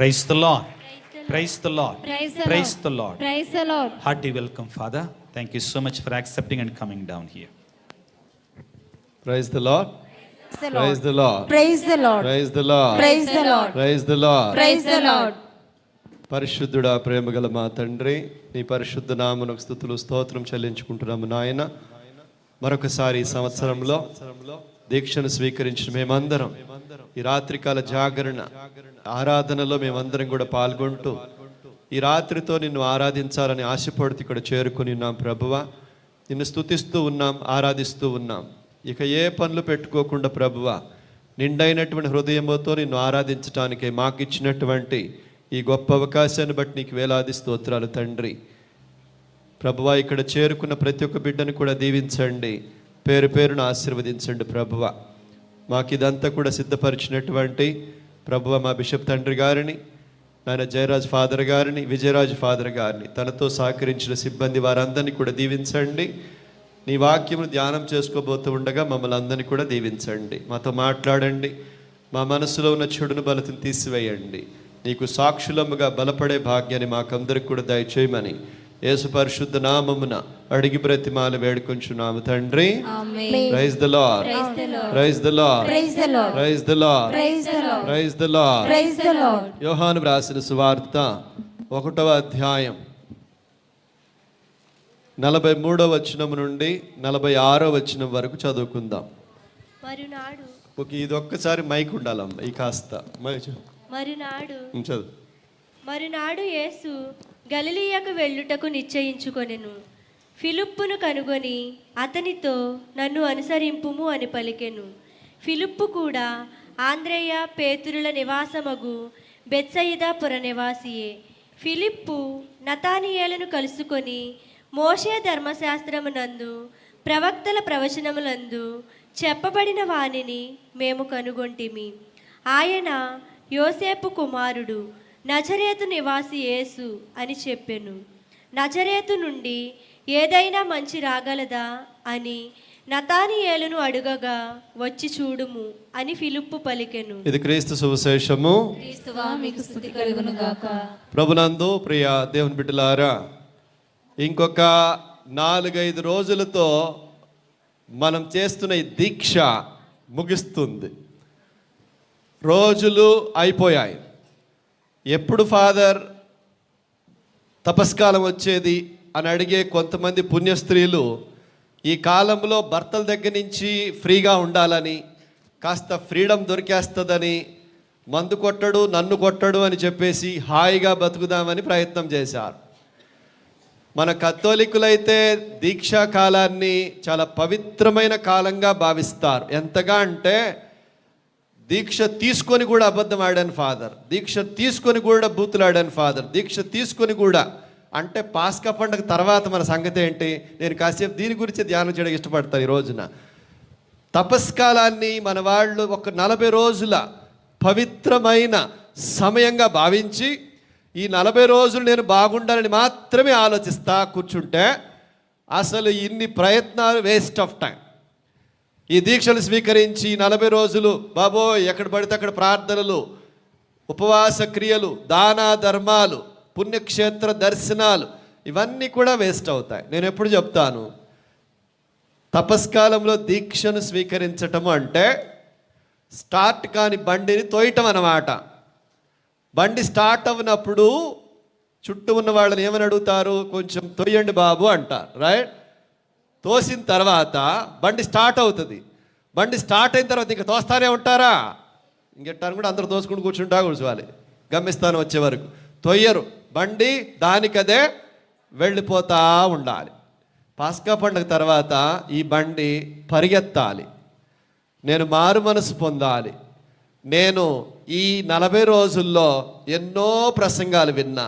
Praise the Lord. Praise the Lord. Praise the Praise Lord. the Lord. Praise the Lord. Hearty welcome, Father. Thank you so much for accepting and coming down here. Praise the Lord. Praise the Lord. Praise the Lord. Praise the Lord. Praise the Lord. Praise the Lord. Praise the Lord. పరిశుద్ధుడా ప్రేమగల మా తండ్రి, నీ పరిశుద్ధ నామమునకు స్తుతులు స్తోత్రం చెల్లించుకుంటున్నాము నాయన. మరొకసారి ఈ సంవత్సరంలో దీక్షను స్వీకరించిన మేమందరం ఈ రాత్రికాల జాగరణ ఆరాధనలో మేమందరం కూడా పాల్గొంటూ ఈ రాత్రితో నిన్ను ఆరాధించాలని ఆశపడుతూ ఇక్కడ చేరుకుని ఉన్నాం ప్రభువా. నిన్ను స్తుతిస్తూ ఉన్నాం, ఆరాధిస్తూ ఉన్నాం. ఇక ఏ పనులు పెట్టుకోకుండా ప్రభువా, నిండైనటువంటి హృదయంతో నిన్ను ఆరాధించటానికి మాకు ఇచ్చినటువంటి ఈ గొప్ప అవకాశాన్ని బట్టి నీకు వేలాది స్తోత్రాలు తండ్రి. ప్రభువా, ఇక్కడ చేరుకున్న ప్రతి ఒక్క బిడ్డను కూడా దీవించండి, పేరు పేరును ఆశీర్వదించండి ప్రభువా. మాకు ఇదంతా కూడా సిద్ధపరిచినటువంటి ప్రభువా మా బిషప్ తండ్రి గారిని, నాయన జయరాజ్ ఫాదర్ గారిని, విజయరాజ్ ఫాదర్ గారిని, తనతో సహకరించిన సిబ్బంది వారందరినీ కూడా దీవించండి. నీ వాక్యమును ధ్యానం చేసుకోబోతూ ఉండగా మమ్మల్ని అందరినీ కూడా దీవించండి. మాతో మాట్లాడండి, మా మనసులో ఉన్న చెడును బలతను తీసివేయండి. నీకు సాక్షులముగా బలపడే భాగ్యాన్ని మాకందరికి కూడా దయచేయమని యేసు పరిశుద్ధ నామమున అడిగి బ్రతిమాల వేడుకొంచున్నాము తండ్రి. Praise the Lord. Praise the Lord. Praise the Lord. Praise the Lord. Praise the Lord. Praise the Lord. Praise the Lord. యోహాను వ్రాసిన సువార్త 1వ అధ్యాయం 43వ వచనం నుండి 46వ వచనం వరకు చదువుకుందాం. మరునాడు ఇది ఒక్కసారి మైక్ ఉండాలమ్మ, ఈ కాస్త చదువు. మరునాడు యేసు గలిలయకు వెళ్ళుటకు నిశ్చయించుకొనెను. ఫిలిప్పును కనుగొని అతనితో నన్ను అనుసరింపుము అని పలికెను. ఫిలిప్పు కూడా ఆంద్రేయ పేతురుల నివాసమగు బెత్సయిదా పుర నివాసియే. ఫిలిప్పు నతానియేలును కలుసుకొని మోషే ధర్మశాస్త్రమునందు ప్రవక్తల ప్రవచనములందు చెప్పబడిన వానిని మేము కనుగొంటిమి. ఆయన యోసేపు కుమారుడు, నజరేతు నివాసి యేసు అని చెప్పెను. నజరేతు నుండి ఏదైనా మంచి రాగలదా అని నతానియేలును అడుగగా వచ్చి చూడుము అని ఫిలిప్పు పలికెను. ఇది క్రీస్తు సువిశేషము. క్రీస్తువా మీకు స్తుతి కలుగును గాక. ప్రభునందు ప్రియ దేవుని బిడ్డలారా, ఇంకొక 4-5 రోజులతో మనం చేస్తున్న ఈ దీక్ష ముగిస్తుంది. రోజులు అయిపోయాయి. ఎప్పుడు ఫాదర్ తపస్కాలం వచ్చేది అని అడిగే కొంతమంది పుణ్య స్త్రీలు ఈ కాలంలో భర్తల దగ్గర నుంచి ఫ్రీగా ఉండాలని, కాస్త ఫ్రీడమ్ దొరికేస్తుందని, మందు కొట్టడు నన్ను కొట్టడు అని చెప్పేసి హాయిగా బతుకుదామని ప్రయత్నం చేశారు. మన కథోలికులైతే దీక్షా కాలాన్ని చాలా పవిత్రమైన కాలంగా భావిస్తారు. ఎంతగా అంటే దీక్ష తీసుకొని కూడా అబద్ధం ఆడాను ఫాదర్, దీక్ష తీసుకొని కూడా బూతులాడాను ఫాదర్, దీక్ష తీసుకొని కూడా అంటే పాస్కా పండుగ తర్వాత మన సంగతి ఏంటి? నేను కాసేపు దీని గురించి ధ్యానం చేయడానికి ఇష్టపడతాను. ఈ రోజున తపస్కాలాన్ని మన వాళ్ళు ఒక 40 రోజుల పవిత్రమైన సమయంగా భావించి ఈ 40 రోజులు నేను బాగుండాలని మాత్రమే ఆలోచిస్తా కూర్చుంటే అసలు ఇన్ని ప్రయత్నాలు వేస్ట్ ఆఫ్ టైం. ఈ దీక్షలు స్వీకరించి 40 రోజులు బాబోయ్ ఎక్కడ పడితే అక్కడ ప్రార్థనలు, ఉపవాస క్రియలు, దాన ధర్మాలు, పుణ్యక్షేత్ర దర్శనాలు, ఇవన్నీ కూడా వేస్ట్ అవుతాయి. నేను ఎప్పుడు చెప్తాను, తపస్కాలంలో దీక్షను స్వీకరించటము అంటే స్టార్ట్ కాని బండిని తోయటం అన్నమాట. బండి స్టార్ట్ అవ్వనప్పుడు చుట్టూ ఉన్న వాళ్ళని ఏమని అడుగుతారు? కొంచెం తొయ్యండి బాబు అంటారు, రైట్? తోసిన తర్వాత బండి స్టార్ట్ అవుతుంది. బండి స్టార్ట్ అయిన తర్వాత ఇంకా తోస్తానే ఉంటారా? ఇంకెట్టాను కూడా అందరూ తోసుకుంటూ కూర్చోవాలి గమ్యస్థానం వచ్చే వరకు. తొయ్యరు, బండి దానికదే వెళ్ళిపోతూ ఉండాలి. పాస్కా పండుగ తర్వాత ఈ బండి పరిగెత్తాలి. నేను మారు మనసు పొందాలి. నేను ఈ 40 రోజుల్లో ఎన్నో ప్రసంగాలు విన్నా,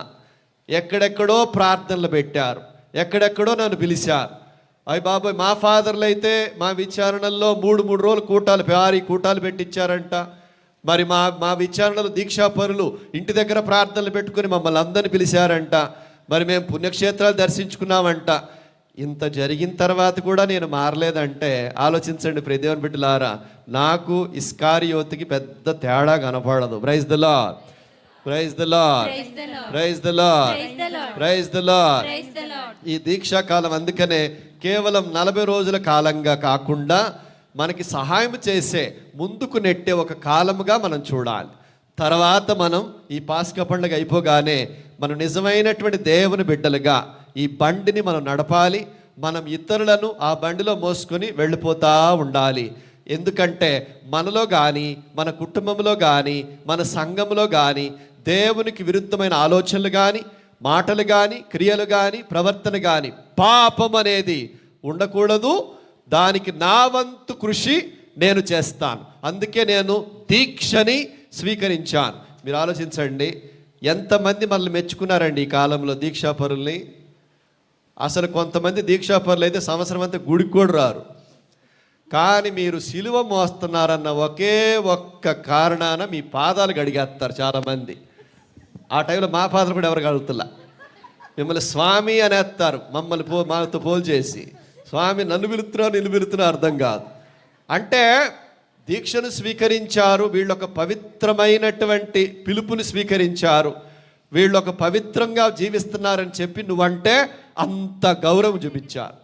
ఎక్కడెక్కడో ప్రార్థనలు పెట్టారు, ఎక్కడెక్కడో నన్ను పిలిచారు. అయ్యి బాబాయ్, మా ఫాదర్లు అయితే మా విచారణల్లో 3 రోజులు కూటాలు, భారీ కూటాలు పెట్టించారంట. మరి మా విచారణలో దీక్షాపరులు ఇంటి దగ్గర ప్రార్థనలు పెట్టుకుని మమ్మల్ని అందరిని పిలిచారంట. మరి మేము పుణ్యక్షేత్రాలు దర్శించుకున్నామంట. ఇంత జరిగిన తర్వాత కూడా నేను మారలేదంటే ఆలోచించండి ప్రియ దేవుని బిడ్డలారా, నాకు ఇస్కారియోతుకి పెద్ద తేడా కనపడదు. Praise the lord. Praise the Lord, praise the Lord, praise the Lord. ఈ దీక్షా కాలం అందుకనే కేవలం 40 రోజుల కాలంగా కాకుండా మనకి సహాయం చేసే, ముందుకు నెట్టే ఒక కాలముగా మనం చూడాలి. తర్వాత మనం ఈ పాస్కా పండుగ అయిపోగానే మనం నిజమైనటువంటి దేవుని బిడ్డలుగా ఈ బండిని మనం నడపాలి. మనం ఇతరులను ఆ బండిలో మోసుకొని వెళ్ళిపోతూ ఉండాలి. ఎందుకంటే మనలో కానీ, మన కుటుంబంలో కానీ, మన సంఘంలో కానీ దేవునికి విరుద్ధమైన ఆలోచనలు కానీ, మాటలు కానీ, క్రియలు కానీ, ప్రవర్తన కానీ, పాపం అనేది ఉండకూడదు. దానికి నా వంతు కృషి నేను చేస్తాను. అందుకే నేను దీక్షని స్వీకరించాను. మీరు ఆలోచించండి, ఎంతమంది మనల్ని మెచ్చుకున్నారండి ఈ కాలంలో దీక్షాపరుల్ని. అసలు కొంతమంది దీక్షాపరులు అయితే సంవత్సరం అంతా గుడికి కూడా రారు. కానీ మీరు సిలువ మోస్తున్నారన్న ఒకే ఒక్క కారణాన మీ పాదాలు గడిగేస్తారు చాలామంది. ఆ టైంలో మా పాదాలు కూడా ఎవరు కడుగుతున్నా, మిమ్మల్ని స్వామి అనేస్తారు. మమ్మల్ని మాతో పోల్ చేసి స్వామి నన్ను పిలుస్తున్నా నిన్ను పిలుస్తున్నా అర్థం కాదు. అంటే దీక్షను స్వీకరించారు, వీళ్ళు ఒక పవిత్రమైనటువంటి పిలుపుని స్వీకరించారు, వీళ్ళు ఒక పవిత్రంగా జీవిస్తున్నారని చెప్పి నువ్వంటే అంత గౌరవం చూపించారు.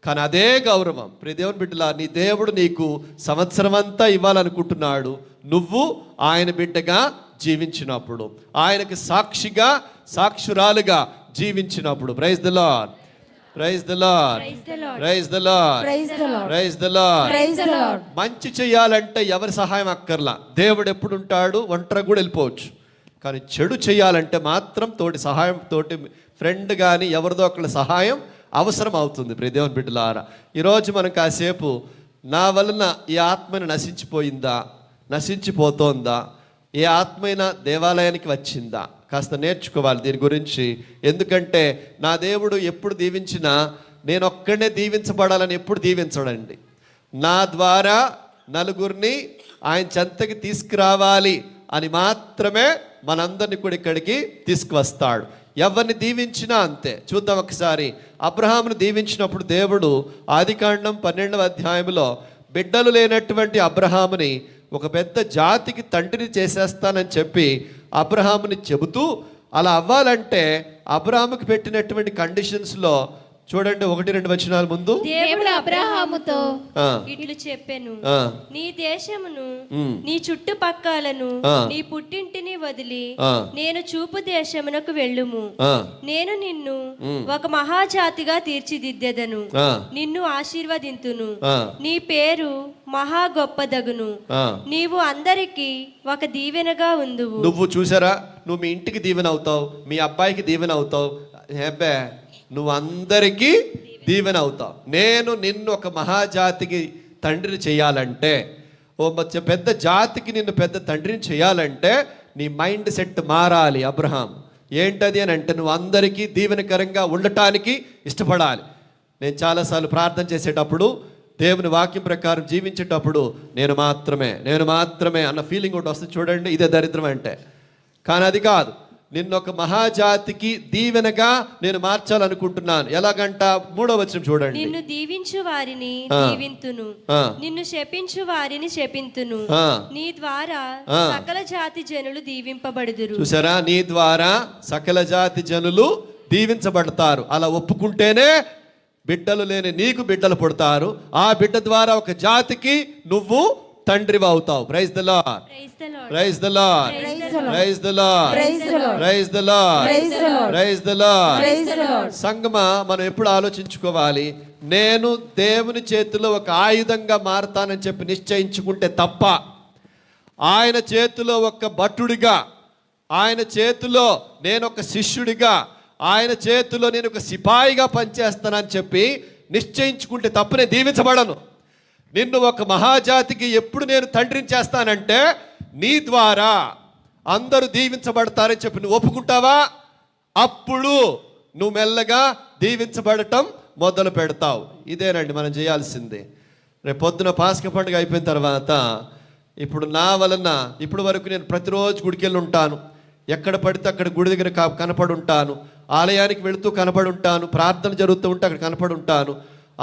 కానీ అదే గౌరవం ప్రియ దేవుని బిడ్డలా, నీ దేవుడు నీకు సంవత్సరం అంతా ఇవ్వాలనుకుంటున్నాడు. నువ్వు ఆయన బిడ్డగా జీవించినప్పుడు, ఆయనకి సాక్షిగా, సాక్షురాలుగా జీవించినప్పుడు. Praise the lord, praise the lord, praise the lord, praise the lord. మంచి చేయాలంటే ఎవరి సహాయం అక్కర్లా, దేవుడు ఎప్పుడు ఉంటాడు, ఒంటరి కూడా వెళ్ళిపోవచ్చు. కానీ చెడు చేయాలంటే మాత్రం తోటి సహాయం, తోటి ఫ్రెండ్ కానీ ఎవరిదో ఒకళ్ళ సహాయం అవసరం అవుతుంది. ప్రియ దేవుని బిడ్డలారా, ఈరోజు మనం కాసేపు నా వలన ఈ ఆత్మని నశించిపోయిందా, నశించిపోతోందా, ఏ ఆత్మైనా దేవాలయానికి వచ్చిందా, కాస్త నేర్చుకోవాలి దీని గురించి. ఎందుకంటే నా దేవుడు ఎప్పుడు దీవించినా నేను ఒక్కడే దీవించబడాలని ఎప్పుడు దీవించడండి. నా ద్వారా నలుగురిని ఆయన చెంతకి తీసుకురావాలి అని మాత్రమే మనందరినీ కూడా ఇక్కడికి తీసుకువస్తాడు. ఎవరిని దీవించినా అంతే. చూద్దాం ఒకసారి. అబ్రహామును దీవించినప్పుడు దేవుడు ఆదికాండం 12వ అధ్యాయంలో బిడ్డలు లేనటువంటి అబ్రహాముని ఒక పెద్ద జాతికి తండ్రిని చేసేస్తానని చెప్పి అబ్రహాముని చెబుతూ, అలా అవ్వాలంటే అబ్రహాముకి పెట్టినటువంటి కండిషన్స్లో చూడండి, 1-2 వచనాల ముందు దేవుడు అబ్రహాముతో ఇట్లు చెప్పెను, నీ దేశమును, నీ చుట్టుపక్కలను, నీ పుట్టింటిని వదిలి నేను చూపు దేశమునకు వెళ్ళుము. నేను నిన్ను ఒక మహాజాతిగా తీర్చిదిద్దెదను, నిన్ను ఆశీర్వదింతును, నీ పేరు మహా గొప్పదగును, నీవు అందరికి ఒక దీవెనగా ఉందువు. నువ్వు చూసారా, నువ్వు మీ ఇంటికి దీవెన అవుతావు, మీ అబ్బాయికి దీవెన అవుతావు, హెబ్బే నువ్వు అందరికీ దీవెన అవుతావు. నేను నిన్ను ఒక మహాజాతికి తండ్రిని చేయాలంటే, ఓ పెద్ద జాతికి నిన్ను పెద్ద తండ్రిని చేయాలంటే నీ మైండ్ సెట్ మారాలి. అబ్రహాం ఏంటది అని అంటే, నువ్వు అందరికీ దీవెనకరంగా ఉండటానికి ఇష్టపడాలి. నేను చాలాసార్లు ప్రార్థన చేసేటప్పుడు, దేవుని వాక్యం ప్రకారం జీవించేటప్పుడు నేను మాత్రమే అన్న ఫీలింగ్ ఒకటి వస్తుంది చూడండి. ఇదే దరిద్రం అంటే. కానీ అది కాదు, నిన్ను ఒక మహాజాతికి దీవెనగా నేను మార్చాలనుకుంటున్నాను. ఎలాగంట 3వ వచనం చూడండి. నిన్ను దీవించు వారిని దీవింతును, నిన్ను శపించు వారిని శపింతును, నీ ద్వారా సకల జాతి జనులు దీవింపబడుదురు. చూసారా, నీ ద్వారా సకల జాతి జనులు దీవించబడతారు. అలా ఒప్పుకుంటేనే బిడ్డలు లేని నీకు బిడ్డలు పుడతారు. ఆ బిడ్డ ద్వారా ఒక జాతికి నువ్వు తండ్రివి అవుతావు. Praise the lord, praise the lord, praise the lord, praise the lord, praise the Lord. సంగమా, మనం ఎప్పుడు ఆలోచించుకోవాలి, నేను దేవుని చేతిలో ఒక ఆయుధంగా మారతానని చెప్పి నిశ్చయించుకుంటే తప్ప, ఆయన చేతిలో ఒక భటుడిగా, ఆయన చేతిలో నేను ఒక శిష్యుడిగా, ఆయన చేతిలో నేను ఒక సిపాయిగా పనిచేస్తానని చెప్పి నిశ్చయించుకుంటే తప్ప నేను దీవించబడను. నిన్ను ఒక మహాజాతికి ఎప్పుడు నేను తండ్రిని చేస్తానంటే, నీ ద్వారా అందరూ దీవించబడతారని చెప్పి నువ్వు ఒప్పుకుంటావా, అప్పుడు నువ్వు మెల్లగా దీవించబడటం మొదలు పెడతావు. ఇదేనండి మనం చేయాల్సిందే. రేపు పొద్దున పాస్కా పండుగ అయిపోయిన తర్వాత, ఇప్పుడు నా వలన ఇప్పుడు వరకు నేను ప్రతిరోజు గుడికి వెళ్ళి ఉంటాను, ఎక్కడ పడితే అక్కడ గుడి దగ్గర కనపడి ఉంటాను, ఆలయానికి వెళుతూ కనపడి ఉంటాను, ప్రార్థన జరుగుతూ ఉంటే అక్కడ కనపడి ఉంటాను.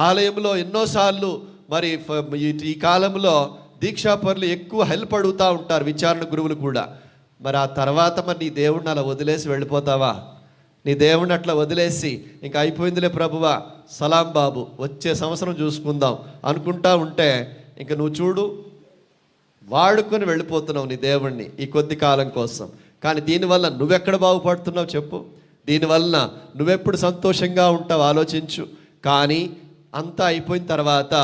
ఆలయంలో ఎన్నోసార్లు మరి ఈ కాలంలో దీక్షాపరులు ఎక్కువ హెల్ప్ అడుగుతూ ఉంటారు, విచారణ గురువులు కూడా. మరి ఆ తర్వాత మరి నీ దేవుడిని అలా వదిలేసి వెళ్ళిపోతావా? నీ దేవుడిని అట్లా వదిలేసి ఇంకా అయిపోయిందిలే ప్రభువా, సలాం బాబు, వచ్చే సంవత్సరం చూసుకుందాం అనుకుంటా ఉంటే ఇంక నువ్వు చూడు, వాడుకొని వెళ్ళిపోతున్నావు నీ దేవుణ్ణి ఈ కొద్ది కాలం కోసం. కానీ దీనివల్ల నువ్వెక్కడ బాగుపడుతున్నావు చెప్పు? దీనివల్ల నువ్వెప్పుడు సంతోషంగా ఉంటావు ఆలోచించు. కానీ అంతా అయిపోయిన తర్వాత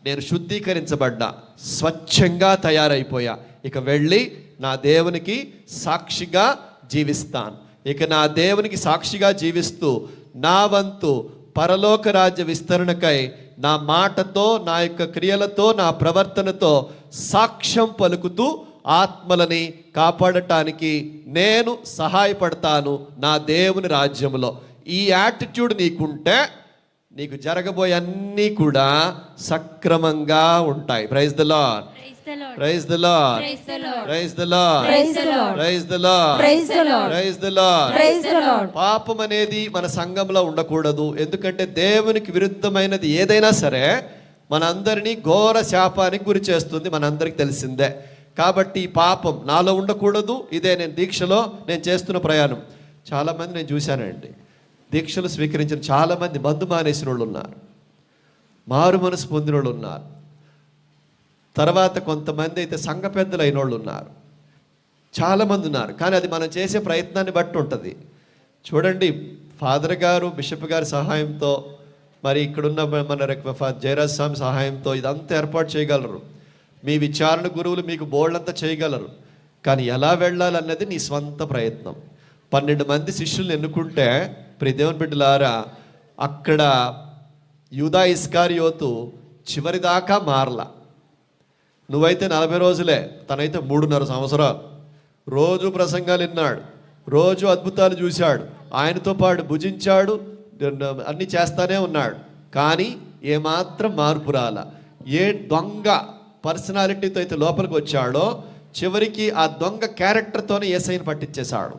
నేను శుద్ధీకరించబడ్డా, స్వచ్ఛంగా తయారైపోయా, ఇక వెళ్ళి నా దేవునికి సాక్షిగా జీవిస్తాను. ఇక నా దేవునికి సాక్షిగా జీవిస్తూ నా వంతు పరలోక రాజ్య విస్తరణకై నా మాటతో, నా యొక్క క్రియలతో, నా ప్రవర్తనతో సాక్ష్యం పలుకుతూ ఆత్మలని కాపాడటానికి నేను సహాయపడతాను నా దేవుని రాజ్యంలో. ఈ యాటిట్యూడ్ నీకుంటే నీకు జరగబోయే అన్నీ కూడా సక్రమంగా ఉంటాయి. Praise the Lord, praise the Lord, praise the Lord, praise the Lord, praise the Lord, praise the Lord, praise the Lord. పాపం అనేది మన సంఘంలో ఉండకూడదు. ఎందుకంటే దేవునికి విరుద్ధమైనది ఏదైనా సరే మనందరినీ ఘోర శాపానికి గురి చేస్తుంది, మనందరికి తెలిసిందే. కాబట్టి ఈ పాపం నాలో ఉండకూడదు. ఇదే నేను దీక్షలో నేను చేస్తున్న ప్రయాణం. చాలామంది నేను చూశానండి, దీక్షలు స్వీకరించిన చాలామంది మందు మానేసిన వాళ్ళు ఉన్నారు, మారు మనసు పొందిన వాళ్ళు ఉన్నారు, తర్వాత కొంతమంది అయితే సంఘ పెద్దలు అయిన వాళ్ళు ఉన్నారు, చాలామంది ఉన్నారు. కానీ అది మనం చేసే ప్రయత్నాన్ని బట్టి ఉంటుంది. చూడండి, ఫాదర్ గారు, బిషప్ గారి సహాయంతో, మరి ఇక్కడున్న మన జయరాజ్ స్వామి సహాయంతో ఇదంతా ఏర్పాటు చేయగలరు. మీ విచారణ గురువులు మీకు బోర్డంతా చేయగలరు. కానీ ఎలా వెళ్ళాలన్నది నీ స్వంత ప్రయత్నం. 12 మంది శిష్యుల్ని ఎన్నుకుంటే, ప్రియ దేవుని బిడ్డలారా, అక్కడ యూదా ఇస్కారియోతు చివరిదాకా మారలా. నువ్వైతే 40 రోజులే, తనైతే 3.5 సంవత్సరాలు. రోజు ప్రసంగాలు విన్నాడు, రోజు అద్భుతాలు చూశాడు, ఆయనతో పాటు భుజించాడు, అన్నీ చేస్తానే ఉన్నాడు. కానీ ఏమాత్రం మార్పు రాలా. ఏ దొంగ పర్సనాలిటీతో అయితే లోపలికి వచ్చాడో చివరికి ఆ దొంగ క్యారెక్టర్తోనే యేసయ్యను పట్టించేశాడు.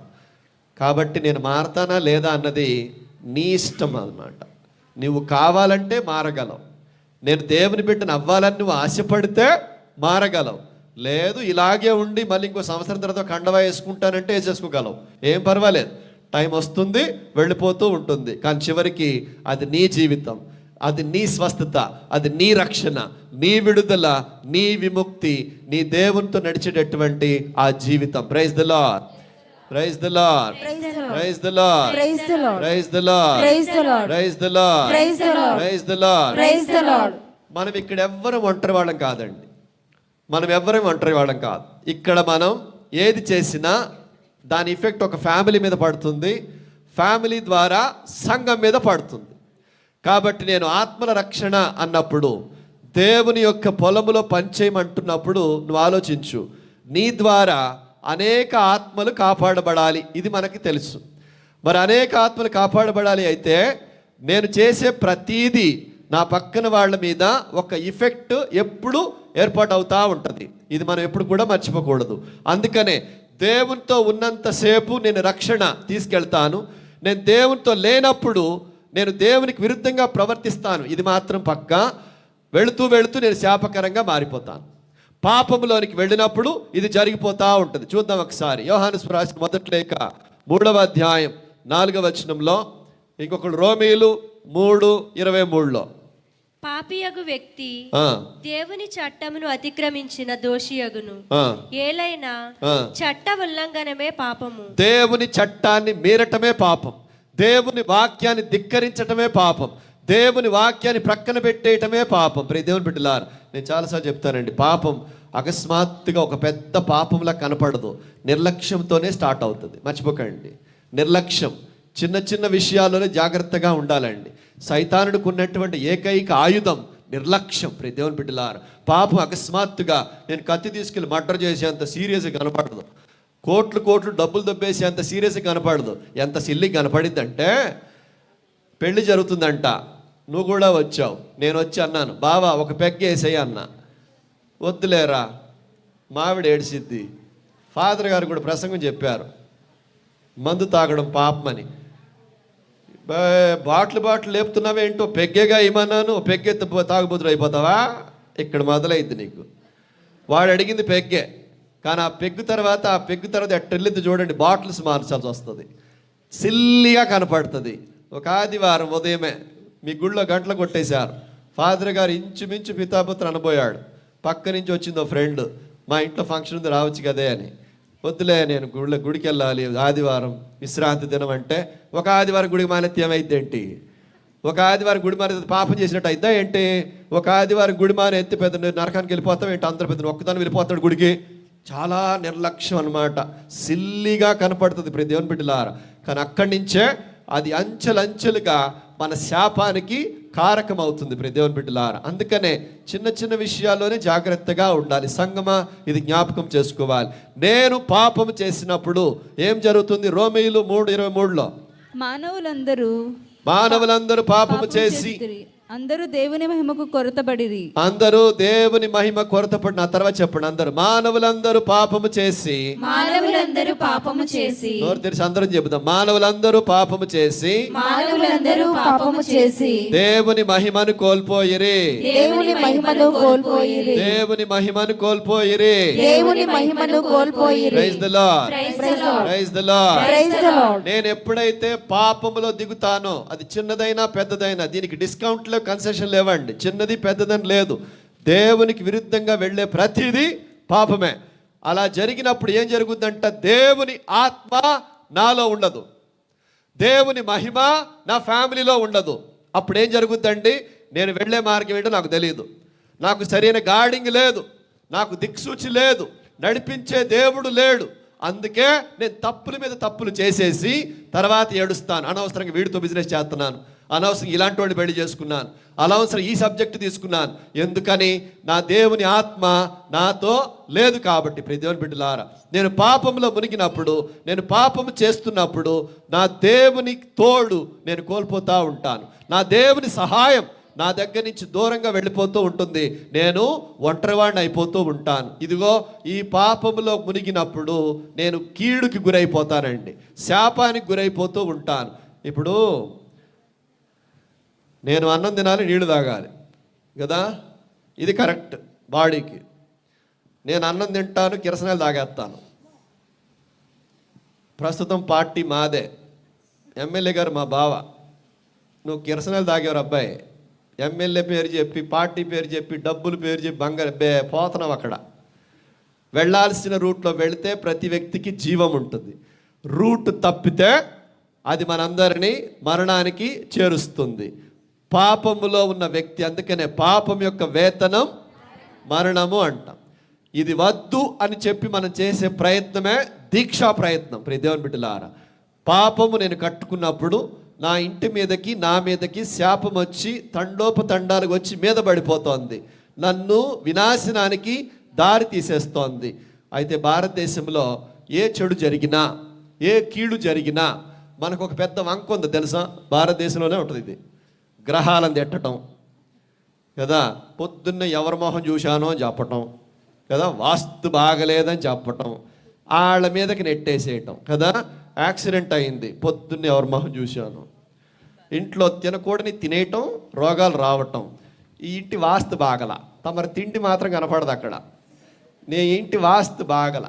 కాబట్టి నేను మారతానా లేదా అన్నది నీ ఇష్టం అన్నమాట. నువ్వు కావాలంటే మారగలవు. నేను దేవుని బిడ్డను అవ్వాలని నువ్వు ఆశపడితే మారగలవు. లేదు ఇలాగే ఉండి మళ్ళీ ఇంకో సంవత్సరం తర్వాత కండవా వేసుకుంటానంటే వేసేసుకోగలవు, ఏం పర్వాలేదు. టైం వస్తుంది, వెళ్ళిపోతూ ఉంటుంది. కానీ చివరికి అది నీ జీవితం, అది నీ స్వస్థత, అది నీ రక్షణ, నీ విడుదల, నీ విముక్తి, నీ దేవునితో నడిచేటటువంటి ఆ జీవితం. Praise the Lord, praise the Lord, praise the Lord, praise the Lord, praise the Lord, praise the Lord, praise the Lord, praise the Lord, praise the Lord. మనం ఇక్కడ ఎవ్వరం ఒంటరి వాళ్ళం కాదండి. మనం ఎవ్వరం ఒంటరి వాళ్ళం కాదు. ఇక్కడ మనం ఏది చేసినా దాని ఎఫెక్ట్ ఒక ఫ్యామిలీ మీద పడుతుంది, ఫ్యామిలీ ద్వారా సంఘం మీద పడుతుంది. కాబట్టి నేను ఆత్మల రక్షణ అన్నప్పుడు, దేవుని యొక్క పొలములో పనిచేయమంటున్నప్పుడు నువ్వు ఆలోచించు, నీ ద్వారా అనేక ఆత్మలు కాపాడబడాలి. ఇది మనకి తెలుసు. మరి అనేక ఆత్మలు కాపాడబడాలి అయితే నేను చేసే ప్రతీదీ నా పక్కన వాళ్ళ మీద ఒక ఎఫెక్ట్ ఎప్పుడు ఏర్పాటు అవుతూ ఉంటుంది. ఇది మనం ఎప్పుడు కూడా మర్చిపోకూడదు. అందుకనే దేవునితో ఉన్నంతసేపు నేను రక్షణ తీసుకెళ్తాను. నేను దేవునితో లేనప్పుడు నేను దేవునికి విరుద్ధంగా ప్రవర్తిస్తాను. ఇది మాత్రం పక్కా. వెళుతూ వెళుతూ నేను శాపకరంగా మారిపోతాను. పాపంలోనికి వెళ్ళినప్పుడు ఇది జరిగిపోతూ ఉంటుంది. చూద్దాం ఒకసారి. యోహాను రాసిన మొదటి లేఖ 3వ అధ్యాయం 4వ వచనంలో, ఇంకొకడు రోమీయులు 3:23లో, పాపియగు వ్యక్తి దేవుని చట్టమును అతిక్రమించిన దోషియగును, ఏలైనా చట్ట ఉల్లంఘనమే పాపము. దేవుని చట్టాన్ని మీరటమే పాపం. దేవుని వాక్యాన్ని ధిక్కరించటమే పాపం. దేవుని వాక్యాన్ని ప్రక్కన పెట్టేయటమే పాపం. ప్రియ దేవుని బిడ్డలారా, నేను చాలాసార్లు చెప్తానండి, పాపం అకస్మాత్తుగా ఒక పెద్ద పాపంలా కనపడదు. నిర్లక్ష్యంతోనే స్టార్ట్ అవుతుంది. మర్చిపోకండి, నిర్లక్ష్యం. చిన్న చిన్న విషయాల్లోనే జాగ్రత్తగా ఉండాలండి. సైతానుడికి ఉన్నటువంటి ఏకైక ఆయుధం నిర్లక్ష్యం. ప్రియ దేవుని బిడ్డలారా, పాపం అకస్మాత్తుగా నేను కత్తి తీసుకెళ్ళి మర్డర్ చేసేంత సీరియస్గా కనపడదు. కోట్లు డబ్బులు దొబ్బేసేంత సీరియస్గా కనపడదు. ఎంత సిల్లి కనపడిద్దంటే, పెళ్లి జరుగుతుందంట, నువ్వు కూడా వచ్చావు, నేను వచ్చి అన్నాను, బావా ఒక పెగ్గేసేయి అన్నా. వద్దులేరా, మావిడ ఏడ్చిద్ది. ఫాదర్ గారు కూడా ప్రసంగం చెప్పారు, మందు తాగడం పాపమని. బాటిల్ లేపుతున్నావేంటో, పెగ్గేగా ఇమ్మన్నాను, పెగ్గెత్తి తాగుబోతులు అయిపోతావా? ఇక్కడ మొదలైంది నీకు. వాడు అడిగింది పెగ్గే, కానీ ఆ పెగ్గు తర్వాత ఎట్టెళ్ళిద్ది చూడండి, బాటిల్స్ మార్చాల్సి వస్తుంది, సిల్లిగా కనపడుతుంది. ఒక ఆదివారం ఉదయమే మీ గుళ్ళో గంటలు కొట్టేశారు, ఫాదర్ గారు ఇంచుమించు పితాపుత్ర అనబోయాడు. పక్క నుంచి వచ్చిందో ఫ్రెండ్, మా ఇంట్లో ఫంక్షన్ ఉంది రావచ్చు కదే అని. వద్దులే, నేను గుడికి వెళ్ళాలి, ఆదివారం విశ్రాంతి దినం అంటే. ఒక ఆదివారం గుడికి మానేత్తి ఏమైద్ది ఏంటి? ఒక ఆదివారం గుడి మానే పాపం చేసినట్టు అయిద్దా ఏంటి? ఒక ఆదివారం గుడి మానే ఎత్తి పెద్ద నరకానికి వెళ్ళిపోతాం ఏంటి? అందరూ పెద్ద ఒక్కదాన్ని వెళ్ళిపోతాడు గుడికి. చాలా నిర్లక్ష్యం అన్నమాట, సిల్లిగా కనపడుతుంది ప్రతి దేవుని బిడ్డలారా. కానీ అక్కడి నుంచే అది అంచెలంచెలుగా మన శాపానికి కారకం అవుతుంది ప్రతి దేవుని బిడ్డలారా. అందుకనే చిన్న చిన్న విషయాల్లోనే జాగ్రత్తగా ఉండాలి. సంగమా, ఇది జ్ఞాపకం చేసుకోవాలి. నేను పాపం చేసినప్పుడు ఏం జరుగుతుంది? రోమీయులు 3:23లో మానవులందరూ పాపము చేసి అందరూ దేవుని మహిమకు కొరతబడిరి. అందరూ దేవుని మహిమ కొరతపడిన. తర్వాత చెప్పండి, అందరూ మానవులందరూ పాపము చేసి నోరు తెరిచి అందరం చెబుదాం. మానవులందరూ పాపము చేసి దేవుని మహిమను కోల్పోయిరి. దేవుని మహిమను కోల్పోయిరి. Praise the lord. Praise the lord. నేను ఎప్పుడైతే పాపములో దిగుతానో, అది చిన్నదైనా పెద్దదైనా, దీనికి డిస్కౌంట్లో కన్సెషన్ లేవండి, చిన్నది పెద్దదని లేదు. దేవునికి విరుద్ధంగా వెళ్ళే ప్రతిదీ పాపమే. అలా జరిగినప్పుడు ఏం జరుగుతుందంట? దేవుని ఆత్మ నాలో ఉండదు, దేవుని మహిమ నా ఫ్యామిలీలో ఉండదు. అప్పుడు ఏం జరుగుద్దండి? నేను వెళ్ళే మార్గం ఏంటో నాకు తెలియదు, నాకు సరైన గార్డింగ్ లేదు, నాకు దిక్సూచి లేదు, నడిపించే దేవుడు లేడు. అందుకే నేను తప్పుల మీద తప్పులు చేసేసి తర్వాత ఏడుస్తాను. అనవసరంగా వీడితో బిజినెస్ చేస్తున్నాను, అనవసరంగా ఇలాంటి వాడిని పెళ్లి చేసుకున్నాను, అనవసరం ఈ సబ్జెక్ట్ తీసుకున్నాను. ఎందుకని? నా దేవుని ఆత్మ నాతో లేదు కాబట్టి. ప్రతి దేవుని బిడ్డలారా, నేను పాపంలో మునిగినప్పుడు, నేను పాపము చేస్తున్నప్పుడు నా దేవుని తోడు నేను కోల్పోతూ ఉంటాను. నా దేవుని సహాయం నా దగ్గర నుంచి దూరంగా వెళ్ళిపోతూ ఉంటుంది. నేను ఒంటరివాడిని అయిపోతూ ఉంటాను. ఇదిగో ఈ పాపములో మునిగినప్పుడు నేను కీడుకి గురైపోతానండి, శాపానికి గురైపోతూ ఉంటాను. ఇప్పుడు నేను అన్నం తినాలి, నీళ్లు తాగాలి కదా, ఇది కరెక్ట్ బాడీకి. నేను అన్నం తింటాను, కిరసనాలు తాగేస్తాను. ప్రస్తుతం పార్టీ మాదే, ఎమ్మెల్యే గారు మా బావ. నువ్వు కిరసనాలు తాగేవారు అబ్బాయి, ఎమ్మెల్యే పేరు చెప్పి, పార్టీ పేరు చెప్పి, డబ్బులు పేరు చెప్పి బంగారు పోతున్నాం. అక్కడ వెళ్ళాల్సిన రూట్లో వెళితే ప్రతి వ్యక్తికి జీవం ఉంటుంది. రూట్ తప్పితే అది మనందరినీ మరణానికి చేరుస్తుంది. పాపములో ఉన్న వ్యక్తి, అందుకనే పాపం యొక్క వేతనం మరణము అంటాం. ఇది వద్దు అని చెప్పి మనం చేసే ప్రయత్నమే దీక్షా ప్రయత్నం. ప్రతి దేవుని బిడ్డలారా, పాపము నేను కట్టుకున్నప్పుడు నా ఇంటి మీదకి, నా మీదకి శాపం వచ్చి తండోపతండాలకు వచ్చి మీద పడిపోతోంది, నన్ను వినాశనానికి దారి తీసేస్తోంది. అయితే భారతదేశంలో ఏ చెడు జరిగినా, ఏ కీడు జరిగినా మనకు ఒక పెద్ద వంక ఉంది తెలుసా? భారతదేశంలోనే ఉంటుంది ఇది, గ్రహాలను తిట్టడం కదా, పొద్దున్న ఎవరి మొహం చూశానో అని చెప్పటం కదా, వాస్తు బాగలేదని చెప్పటం, వాళ్ళ మీదకి నెట్టేసేయటం కదా. యాక్సిడెంట్ అయింది, పొద్దున్న ఎవరి మొహం చూశాను. ఇంట్లో తినకూడని తినేయటం, రోగాలు రావటం. ఈ ఇంటి వాస్తు బాగల, తమరి తిండి మాత్రం కనపడదు అక్కడ. నీ ఇంటి వాస్తు బాగల,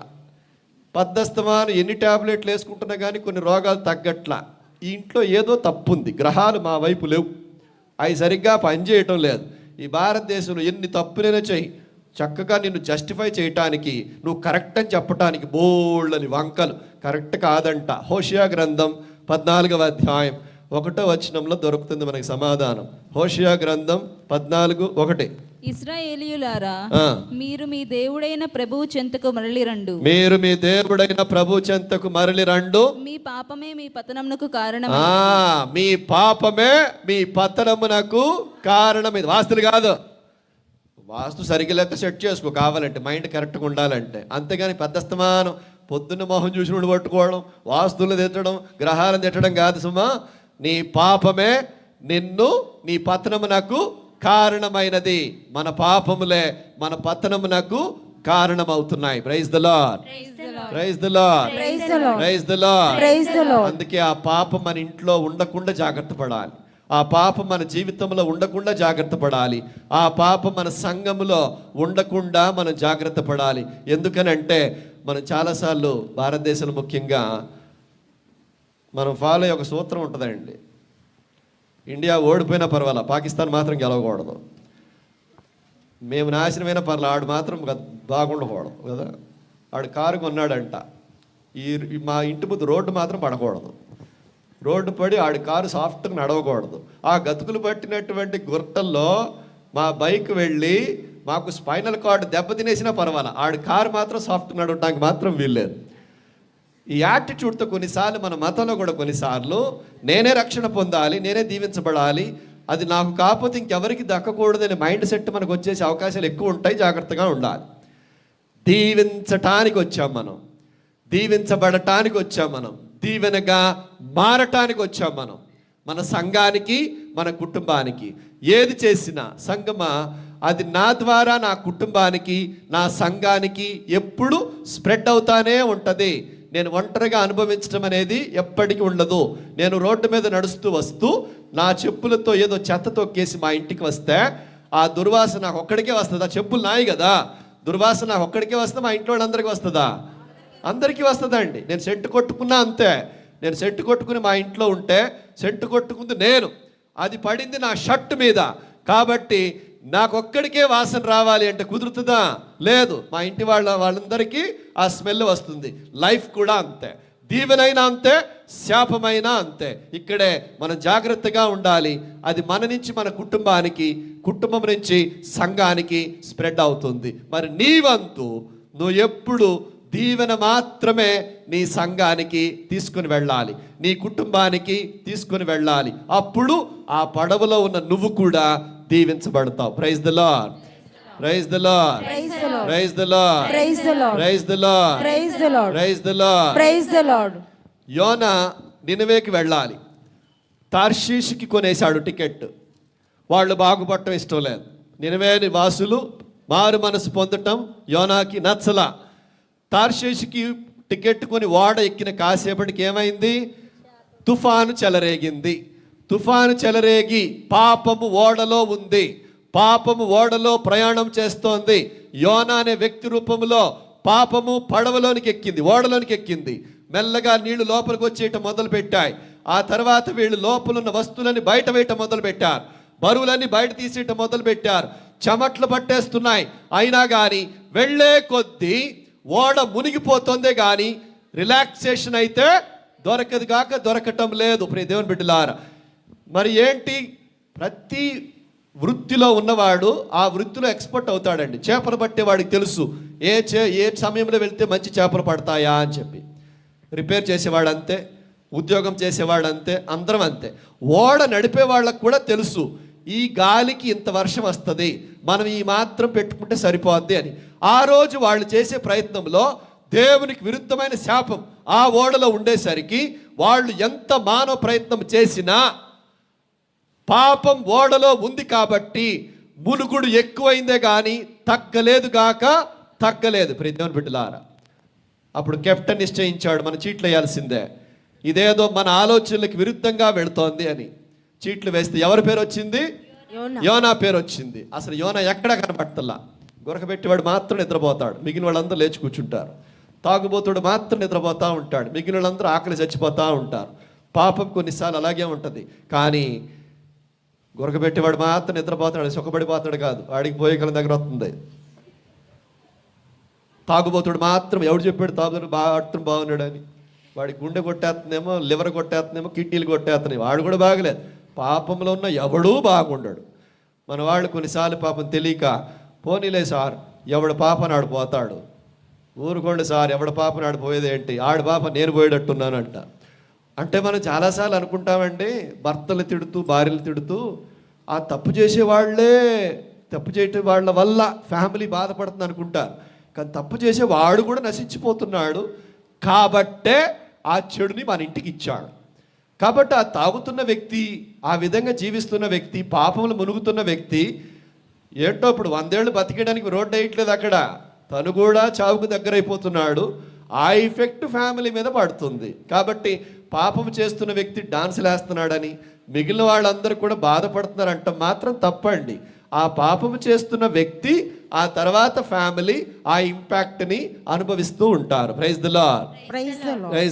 పద్దస్తమాను ఎన్ని ట్యాబ్లెట్లు వేసుకుంటున్నా కానీ కొన్ని రోగాలు తగ్గట్లా. ఈ ఇంట్లో ఏదో తప్పు ఉంది, గ్రహాలు మా వైపు లేవు, అవి సరిగ్గా పనిచేయటం లేదు. ఈ భారతదేశంలో ఎన్ని తప్పులైనా చెయ్యి, చక్కగా నిన్ను జస్టిఫై చేయటానికి, నువ్వు కరెక్ట్ అని చెప్పటానికి బోల్డని వంకలు. కరెక్ట్ కాదంట. హోషియా గ్రంథం 14వ అధ్యాయం 1వ వచనంలో దొరుకుతుంది మనకి సమాధానం. హోషియా గ్రంథం 14:1. ఇశ్రాయేలీయులారా, మీరు మీ దేవుడైన ప్రభువు చెంతకు మరలి రండు. మీరు మీ దేవుడైన ప్రభు చెంతకు మరలి రండు. మీ పాపమే మీ పతనమునకు కారణం. మీ పాపమే మీ పతనమునకు కారణం. ఇది వాస్తులు కాదు. వాస్తు సరిగ్గా లేక సెట్ చేసుకో కావాలంటే, మైండ్ కరెక్ట్గా ఉండాలంటే. అంతేగాని పెద్దస్తమానం పొద్దున్న మొహం చూసి నుండి పట్టుకోవడం, వాస్తులు తిట్టడం, గ్రహాలను తిట్టడం కాదు సుమా. నీ పాపమే నిన్ను, నీ పతనమునకు కారణమైనది. మన పాపములే మన పతనమునకు కారణమవుతున్నాయి. Praise the lord. Praise the lord. Praise the Lord. అందుకే ఆ పాపం మన ఇంట్లో ఉండకుండా జాగ్రత్త పడాలి. ఆ పాపం మన జీవితంలో ఉండకుండా జాగ్రత్త పడాలి. ఆ పాపం మన సంఘములో ఉండకుండా మనం జాగ్రత్త పడాలి. ఎందుకనంటే మనం చాలాసార్లు భారతదేశంలో ముఖ్యంగా మనం ఫాలో అయ్యే ఒక సూత్రం ఉంటుందండి. ఇండియా ఓడిపోయినా పర్వాలా, పాకిస్తాన్ మాత్రం గెలవకూడదు. మేము నాశనమైన పర్వాలేదు, ఆడు మాత్రం బాగుండకూడదు కదా. ఆడు కారు కొన్నాడంట, మా ఇంటి ముందు రోడ్డు మాత్రం పడకూడదు. రోడ్డు పడి ఆడి కారు సాఫ్ట్గా నడవకూడదు. ఆ గతుకులు పట్టినటువంటి గుర్తల్లో మా బైక్ వెళ్ళి మాకు స్పైనల్ కార్డు దెబ్బతినేసినా పర్వాలా, ఆడి కారు మాత్రం సాఫ్ట్గా నడవడానికి మాత్రం వీల్లేదు. ఈ యాటిట్యూడ్తో కొన్నిసార్లు మన మతంలో కూడా కొన్నిసార్లు నేనే రక్షణ పొందాలి, నేనే దీవించబడాలి, అది నాకు కాకపోతే ఇంకెవరికి దక్కకూడదనే మైండ్ సెట్ మనకు వచ్చేసే అవకాశాలు ఎక్కువ ఉంటాయి. జాగ్రత్తగా ఉండాలి. దీవించటానికి వచ్చాం మనం, దీవించబడటానికి వచ్చాం మనం, దీవెనగా మారటానికి వచ్చాం మనం. మన సంఘానికి, మన కుటుంబానికి ఏది చేసినా సంఘమా అది నా ద్వారా నా కుటుంబానికి, నా సంఘానికి ఎప్పుడు స్ప్రెడ్ అవుతానే ఉంటుంది. నేను ఒంటరిగా అనుభవించడం అనేది ఎప్పటికీ ఉండదు. నేను రోడ్డు మీద నడుస్తూ వస్తూ నా చెప్పులతో ఏదో చెత్త తొక్కేసి మా ఇంటికి వస్తే ఆ దుర్వాసన నాకు ఒక్కడికే వస్తుందా? చెప్పులు నాయి కదా, దుర్వాసన నాకు ఒక్కడికే వస్తే మా ఇంట్లో వాళ్ళందరికీ వస్తుందా? అందరికీ వస్తుందండి. నేను సెంటు కొట్టుకున్నా అంతే. నేను సెంటు కొట్టుకుని మా ఇంట్లో ఉంటే సెంటు కొట్టుకుంది నేను, అది పడింది నా షర్ట్ మీద, కాబట్టి నాకొక్కడికే వాసన రావాలి అంటే కుదురుతుందా? లేదు. మా ఇంటి వాళ్ళందరికీ ఆ స్మెల్ వస్తుంది. లైఫ్ కూడా అంతే, దీవెనైనా అంతే, శాపమైనా అంతే. ఇక్కడే మనం జాగ్రత్తగా ఉండాలి. అది మన నుంచి మన కుటుంబానికి, కుటుంబం నుంచి సంఘానికి స్ప్రెడ్ అవుతుంది. మరి నీ వంతు నువ్వు ఎప్పుడు దీవెన మాత్రమే నీ సంఘానికి తీసుకుని వెళ్ళాలి, నీ కుటుంబానికి తీసుకుని వెళ్ళాలి. అప్పుడు ఆ పడవలో ఉన్న నువ్వు కూడా దీవించబడతావు. Praise the lord, praise the lord, praise the lord, praise the lord, praise the lord, praise the lord, praise the lord, praise the lord. యోనా నినవేకి వెళ్ళాలి. తార్షీషుకి కొనేశాడు టికెట్. వాళ్ళు బాగుపడటం ఇష్టం లేదు. నినవే వాసులు మారు మనసు పొందటం యోనాకి నచ్చలా. తార్షీషుకి టికెట్ కొని ఓడ ఎక్కిన కాసేపటికి ఏమైంది? తుఫాను చెలరేగింది. తుఫాను చెలరేగి పాపము ఓడలో ఉంది, పాపము ఓడలో ప్రయాణం చేస్తోంది. యోనా అనే వ్యక్తి రూపంలో పాపము పడవలోనికి ఎక్కింది, ఓడలోనికి ఎక్కింది. మెల్లగా నీళ్లు లోపలికి వచ్చేయటం మొదలు పెట్టాయి. ఆ తర్వాత వీళ్ళు లోపలున్న వస్తువులని బయట వేయటం మొదలు పెట్టారు, బరువులన్నీ బయట తీసేయటం మొదలు పెట్టారు. చెమట్లు పట్టేస్తున్నాయి. అయినా కానీ వెళ్ళే కొద్దీ ఓడ మునిగిపోతుందే కానీ రిలాక్సేషన్ అయితే దొరకదు కాక దొరకటం లేదు. ప్రియ దేవుని బిడ్డలారా, మరి ఏంటి? ప్రతి వృత్తిలో ఉన్నవాడు ఆ వృత్తిలో ఎక్స్పర్ట్ అవుతాడండి. చేపలు పట్టేవాడికి తెలుసు ఏ సమయంలో వెళ్తే మంచి చేపలు పడతాయా అని చెప్పి. రిపేర్ చేసేవాడు అంతే, ఉద్యోగం చేసేవాడు అంతే, అందరం అంతే. ఓడ నడిపే వాళ్ళకు కూడా తెలుసు ఈ గాలికి ఇంత వర్షం వస్తుంది, మనం ఈ మాత్రం పెట్టుకుంటే సరిపోద్ది అని. ఆ రోజు వాళ్ళు చేసే ప్రయత్నంలో దేవునికి విరుద్ధమైన శాపం ఆ ఓడలో ఉండేసరికి వాళ్ళు ఎంత మానవ ప్రయత్నం చేసినా పాపం ఓడలో ఉంది కాబట్టి మునుగుడు ఎక్కువైందే కానీ తగ్గలేదు. ప్రియ దేవుని బిడ్డలారా, అప్పుడు కెప్టెన్ నిశ్చయించాడు, మన చీట్లు వేయాల్సిందే, ఇదేదో మన ఆలోచనలకు విరుద్ధంగా వెళుతోంది అని. చీట్లు వేస్తే ఎవరి పేరు వచ్చింది? యోనా పేరు వచ్చింది. అసలు యోనా ఎక్కడా కనపడతల్లా. గొరకబెట్టేవాడు మాత్రం నిద్రపోతాడు, మిగిలిన వాళ్ళందరూ లేచి కూర్చుంటారు. తాగుబోతుడు మాత్రం నిద్రపోతూ ఉంటాడు, మిగిలిన వాళ్ళందరూ ఆకలి చచ్చిపోతూ ఉంటారు. పాపం కొన్నిసార్లు అలాగే ఉంటుంది. కానీ గొరకబెట్టేవాడు మాత్రం నిద్రపోతాడు, సుఖపడిపోతాడు కాదు, వాడికి పోయే కాలం దగ్గర వస్తుంది. తాగుబోతుడు మాత్రం ఎవడు చెప్పాడు తాగుబోతుడు ఆడటం బాగున్నాడు అని? వాడి గుండె కొట్టేస్తుందేమో, లివర్ కొట్టేస్తుందేమో, కిడ్నీలు కొట్టేస్తున్నాయి, వాడు కూడా బాగలేదు. పాపంలో ఉన్న ఎవడూ బాగుండడు. మన వాళ్ళు కొన్నిసార్లు పాపం తెలియక, పోనీలే సార్ ఎవడు పాపని ఆడిపోతాడు, ఊరుకోండి సార్ ఎవడ పాపని ఆడిపోయేది ఏంటి, ఆడి పాప నేను పోయేటట్టున్నానంట. అంటే మనం చాలాసార్లు అనుకుంటామండి, భర్తలు తిడుతూ భార్యలు తిడుతూ ఆ తప్పు చేసే వాళ్ళ వల్ల ఫ్యామిలీ బాధపడుతుంది అనుకుంటారు. కానీ తప్పు చేసే వాడు కూడా నశించిపోతున్నాడు కాబట్టే ఆ చెడుని మన ఇంటికి ఇచ్చాడు. కాబట్టి ఆ తాగుతున్న వ్యక్తి, ఆ విధంగా జీవిస్తున్న వ్యక్తి, పాపములు మునుగుతున్న వ్యక్తి ఏంటో ఇప్పుడు 100 ఏళ్ళు బతికేయడానికి రోడ్డు వేయట్లేదు అక్కడ, తను కూడా చావుకు దగ్గరైపోతున్నాడు. ఆ ఎఫెక్ట్ ఫ్యామిలీ మీద పడుతుంది. కాబట్టి పాపం చేస్తున్న వ్యక్తి డాన్సులు వేస్తున్నాడని మిగిలిన వాళ్ళందరూ కూడా బాధపడుతున్నారంట మాత్రం తప్పండి. ఆ పాపము చేస్తున్న వ్యక్తి ఆ తర్వాత ఫ్యామిలీ ఆ ఇంపాక్ట్ ని అనుభవిస్తూ ఉంటారు. Praise the lord, praise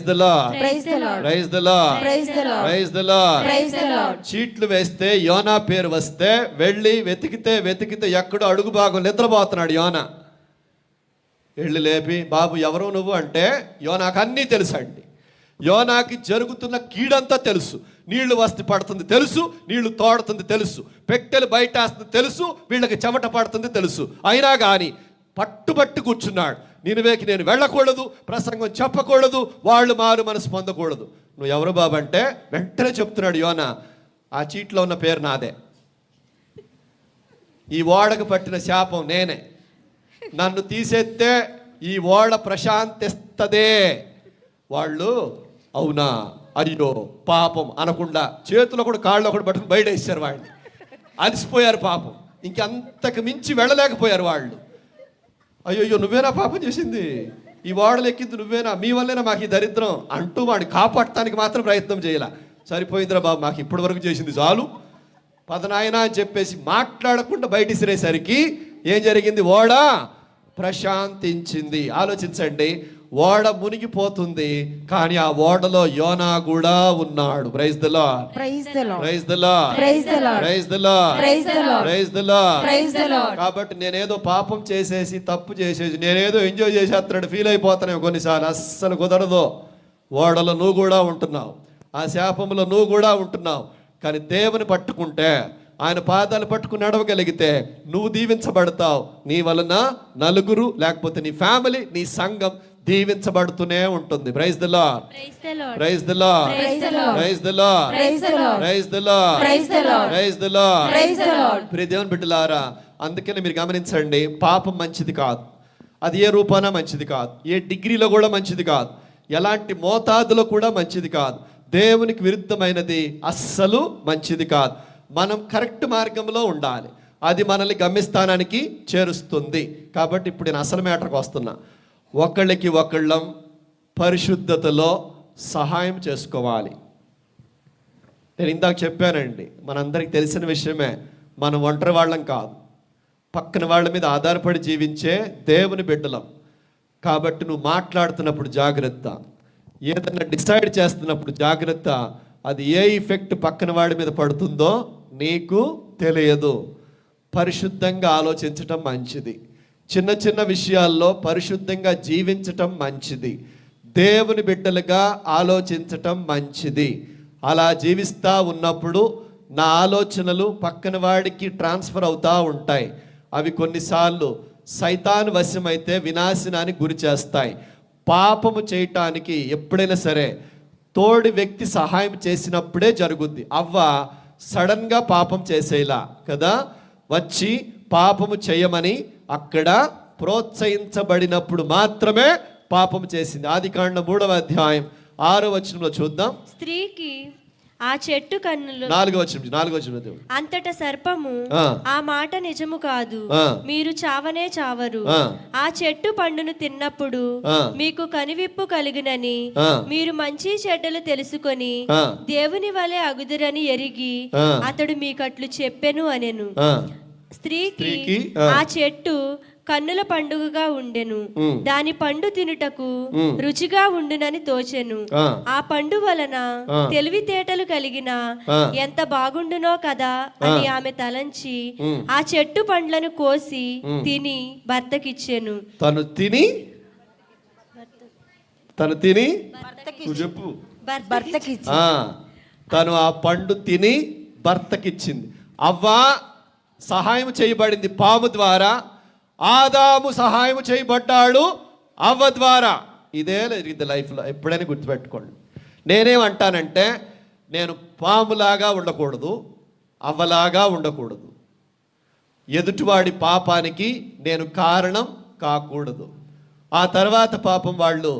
the lord, praise the lord, praise the lord, praise the lord, praise the lord, praise the lord. చీట్లు వేస్తే యోనా పేరు వస్తే వెళ్ళి వెతికితే ఎక్కడో అడుగు భాగం నిద్రపోతున్నాడు యోనా. వెళ్ళి లేపి, బాబు ఎవరు నువ్వు అంటే, యోనాకు అన్నీ తెలుసండి. యోనాకి జరుగుతున్న కీడంతా తెలుసు. నీళ్లు వస్తే పడుతుంది తెలుసు, నీళ్లు తోడుతుంది తెలుసు, పెట్టెలు బయట వేస్తుంది తెలుసు, వీళ్ళకి చెమట పడుతుంది తెలుసు. అయినా కానీ పట్టుబట్టి కూర్చున్నాడు. నినివేకి నేను వెళ్ళకూడదు, ప్రసంగం చెప్పకూడదు, వాళ్ళు మారు మనసు పొందకూడదు. నువ్వు ఎవరు బాబు అంటే వెంటనే చెప్తున్నాడు యోనా, ఆ చీట్లో ఉన్న పేరు నాదే, ఈ ఓడకు పట్టిన శాపం నేనే, నన్ను తీసేస్తే ఈ ఓడ ప్రశాంతిస్తదే. వాళ్ళు అవునా అయ్యో పాపం అనకుండా చేతిలో కూడా కాళ్ళు ఒకటి పట్టుకుని బయట వేసారు. వాళ్ళని అలసిపోయారు పాపం, ఇంకంతకు మించి వెళ్ళలేకపోయారు వాళ్ళు. అయ్యో నువ్వేనా పాపం చేసింది, ఈ ఓడలు ఎక్కింది నువ్వేనా, మీ వల్లేనా మాకు ఈ దరిద్రం అంటూ వాడిని కాపాడటానికి మాత్రం ప్రయత్నం చేయాల. సరిపోయిందిరా బాబు, మాకు ఇప్పటి వరకు చేసింది చాలు, పదనాయన అని చెప్పేసి మాట్లాడకుండా బయట ఇసిరేసరికి ఏం జరిగింది, ఓడ ప్రశాంతించింది. ఆలోచించండి, ఓడ మునిగిపోతుంది కానీ ఆ ఓడలో యోనా కూడా ఉన్నాడు. Praise the lord, praise the lord, praise the lord, praise the lord, praise the lord, praise the lord, praise the lord, praise the Lord. కాబట్టి నేనేదో పాపం చేసేసి తప్పు చేసేసి నేనేదో ఎంజాయ్ చేసేస్తున్నాడు ఫీల్ అయిపోతాను కొన్నిసార్లు. అస్సలు కుదరదు. ఓడలో నువ్వు కూడా ఉంటున్నావు, ఆ శాపంలో నువ్వు కూడా ఉంటున్నావు. కానీ దేవుని పట్టుకుంటే, ఆయన పాదాలు పట్టుకుని నడవగలిగితే నువ్వు దీవించబడతావు. నీ వలన నలుగురు లేకపోతే నీ ఫ్యామిలీ, నీ సంఘం దీవించబడుతూనే ఉంటుంది. Praise the lord, praise the lord, praise the lord, praise the lord, praise the lord, praise the lord, praise the lord. ప్రియ దేవుని బిడ్డలారా, అందుకని మీరు గమనించండి, పాపం మంచిది కాదు. అది ఏ రూపాన మంచిది కాదు, ఏ డిగ్రీలో కూడా మంచిది కాదు, ఎలాంటి మోతాదులో కూడా మంచిది కాదు. దేవునికి విరుద్ధమైనది అస్సలు మంచిది కాదు. మనం కరెక్ట్ మార్గంలో ఉండాలి, అది మనల్ని గమ్యస్థానానికి చేరుస్తుంది. కాబట్టి ఇప్పుడు నేను అసలు మ్యాటర్కి వస్తున్నా. ఒకళ్ళకి ఒకళ్ళం పరిశుద్ధతలో సహాయం చేసుకోవాలి. నేను ఇందాక చెప్పానండి, మనందరికి తెలిసిన విషయమే, మనం ఒంటరి వాళ్ళం కాదు, పక్కన వాళ్ళ మీద ఆధారపడి జీవించే దేవుని బిడ్డలం. కాబట్టి నువ్వు మాట్లాడుతున్నప్పుడు జాగ్రత్త, ఏదన్నా డిసైడ్ చేస్తున్నప్పుడు జాగ్రత్త. అది ఏ ఇఫెక్ట్ పక్కన వాడి మీద పడుతుందో నీకు తెలియదు. పరిశుద్ధంగా ఆలోచించటం మంచిది. చిన్న చిన్న విషయాల్లో పరిశుద్ధంగా జీవించటం మంచిది. దేవుని బిడ్డలుగా ఆలోచించటం మంచిది. అలా జీవిస్తూ ఉన్నప్పుడు నా ఆలోచనలు పక్కన వాడికి ట్రాన్స్ఫర్ అవుతూ ఉంటాయి. అవి కొన్నిసార్లు సైతాను వశమైతే వినాశనానికి గురి చేస్తాయి. పాపము చేయటానికి ఎప్పుడైనా సరే తోడి వ్యక్తి సహాయం చేసినప్పుడే జరుగుద్ది. అవ్వ సడన్గా పాపం చేసేలా కదా వచ్చి పాపము చేయమని అక్కడ ప్రోత్సహించబడినప్పుడు మాత్రమే పాపము చేసింది. ఆదికాండం 3వ అధ్యాయం 6వ వచనంలో చూద్దాం. స్త్రీకి ఆ చెట్టు కన్నులు 4వ వచనం అంతట సర్పము ఆ మాట నిజము కాదు, మీరు చావనే చావరు, ఆ చెట్టు పండును తిన్నప్పుడు మీకు కనివిప్పు కలిగినని మీరు మంచి చెడ్డలు తెలుసుకొని దేవుని వలె అగుదురని ఎరిగి అతడు మీకట్లు చెప్పెను అనెను. స్త్రీకి ఆ చెట్టు కన్నుల పండుగగా ఉండెను, దాని పండు తినుటకు రుచిగా ఉండునని తోచెను. ఆ పండు వలన తెలివితేటలు కలిగిన ఎంత బాగుండునో కదా అని ఆమె తలంచి ఆ చెట్టు పండ్లను కోసి తిని భర్తకిచ్చెను. తను తిని చెప్పు తను ఆ పండు తిని భర్తకిచ్చింది. అవ్వ సహాయం చేయబడింది పాము ద్వారా, ఆదాము సహాయం చేయబడ్డాడు అవ్వ ద్వారా. ఇదే జరిగింది లైఫ్లో. ఎప్పుడైనా గుర్తుపెట్టుకోండి. నేనేమంటానంటే, నేను పాములాగా ఉండకూడదు, అవ్వలాగా ఉండకూడదు. ఎదుటివాడి పాపానికి నేను కారణం కాకూడదు. ఆ తర్వాత పాపం వాళ్ళు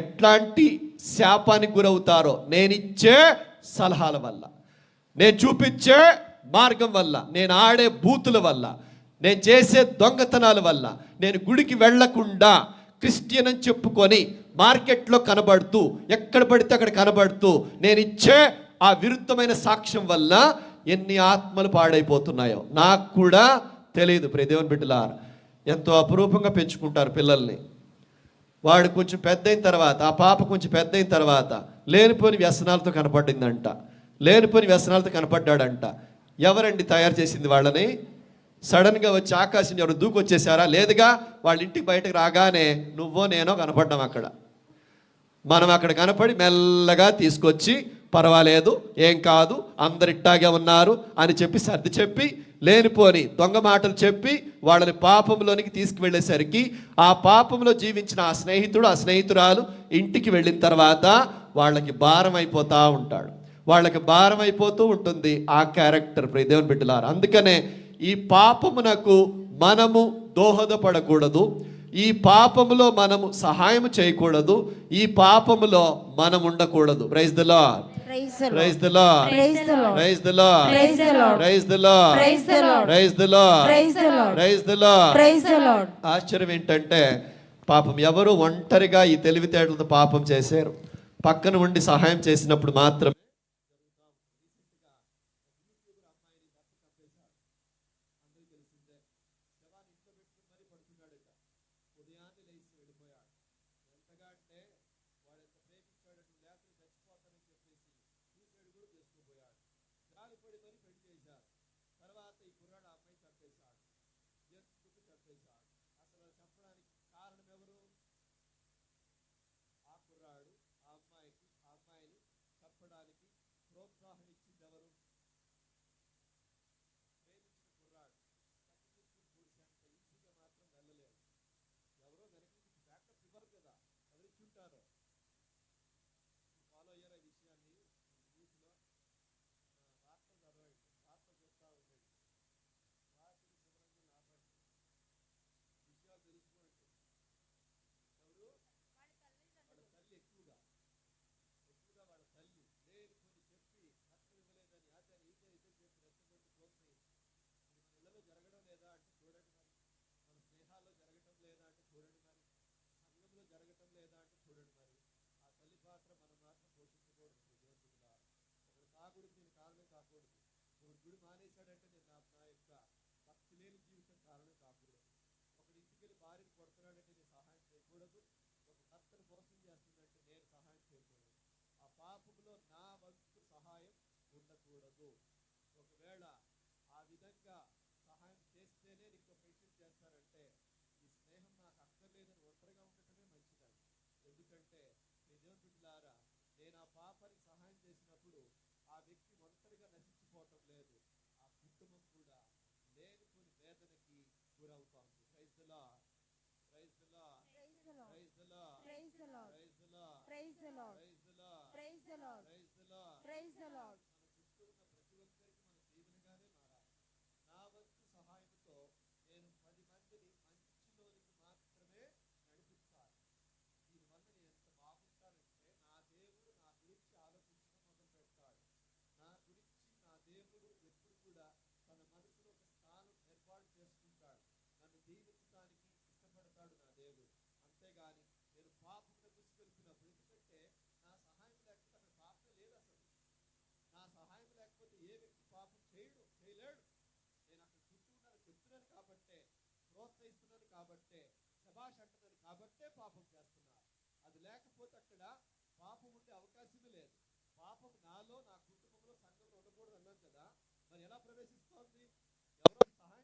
ఎట్లాంటి శాపానికి గురవుతారో నేనిచ్చే సలహాల వల్ల, నేను చూపించే మార్గం వల్ల, నేను ఆడే బూతుల వల్ల, నేను చేసే దొంగతనాల వల్ల, నేను గుడికి వెళ్లకుండా క్రిస్టియన్ అని చెప్పుకొని మార్కెట్లో కనబడుతూ, ఎక్కడ పడితే అక్కడ కనబడుతూ, నేను ఇచ్చే ఆ విరుద్ధమైన సాక్ష్యం వల్ల ఎన్ని ఆత్మలు పాడైపోతున్నాయో నాకు కూడా తెలియదు. ప్రియ దేవుని బిడ్డలారా, ఎంతో అపురూపంగా పెంచుకుంటారు పిల్లల్ని. వాడు కొంచెం పెద్ద అయిన తర్వాత, ఆ పాప కొంచెం పెద్ద అయిన తర్వాత లేనిపోని వ్యసనాలతో కనపడిందంట, లేనిపోని వ్యసనాలతో కనపడ్డాడంట. ఎవరండి తయారు చేసింది వాళ్ళని? సడన్గా వచ్చి ఆకాశం ఎవరు దూకొచ్చేసారా? లేదుగా. వాళ్ళ ఇంటికి బయటకు రాగానే నువ్వో నేనో కనపడ్డాం అక్కడ. మనం అక్కడ కనపడి మెల్లగా తీసుకొచ్చి, పర్వాలేదు, ఏం కాదు, అందరిట్టాగే ఉన్నారు అని చెప్పి సర్ది చెప్పి, లేనిపోని దొంగ మాటలు చెప్పి వాళ్ళని పాపంలోనికి తీసుకువెళ్ళేసరికి ఆ పాపంలో జీవించిన ఆ స్నేహితుడు, ఆ స్నేహితురాలు ఇంటికి వెళ్ళిన తర్వాత వాళ్ళకి భారం అయిపోతూ ఉంటాడు. వాళ్ళకి భారం అయిపోతూ ఉంటుంది ఆ క్యారెక్టర్. ప్రియ దేవుని బిడ్డలారా, అందుకనే ఈ పాపమునకు మనము దోహదపడకూడదు, ఈ పాపములో మనము సహాయం చేయకూడదు, ఈ పాపములో మనం ఉండకూడదు. Praise the lord, praise the lord, praise the lord, praise the lord, praise the lord, praise the lord, praise the lord, praise the Lord. ఆశ్చర్యం ఏంటంటే, పాపం ఎవరు ఒంటరిగా ఈ తెలివితేటలతో పాపం చేశారు. పక్కన ఉండి సహాయం చేసినప్పుడు మాత్రం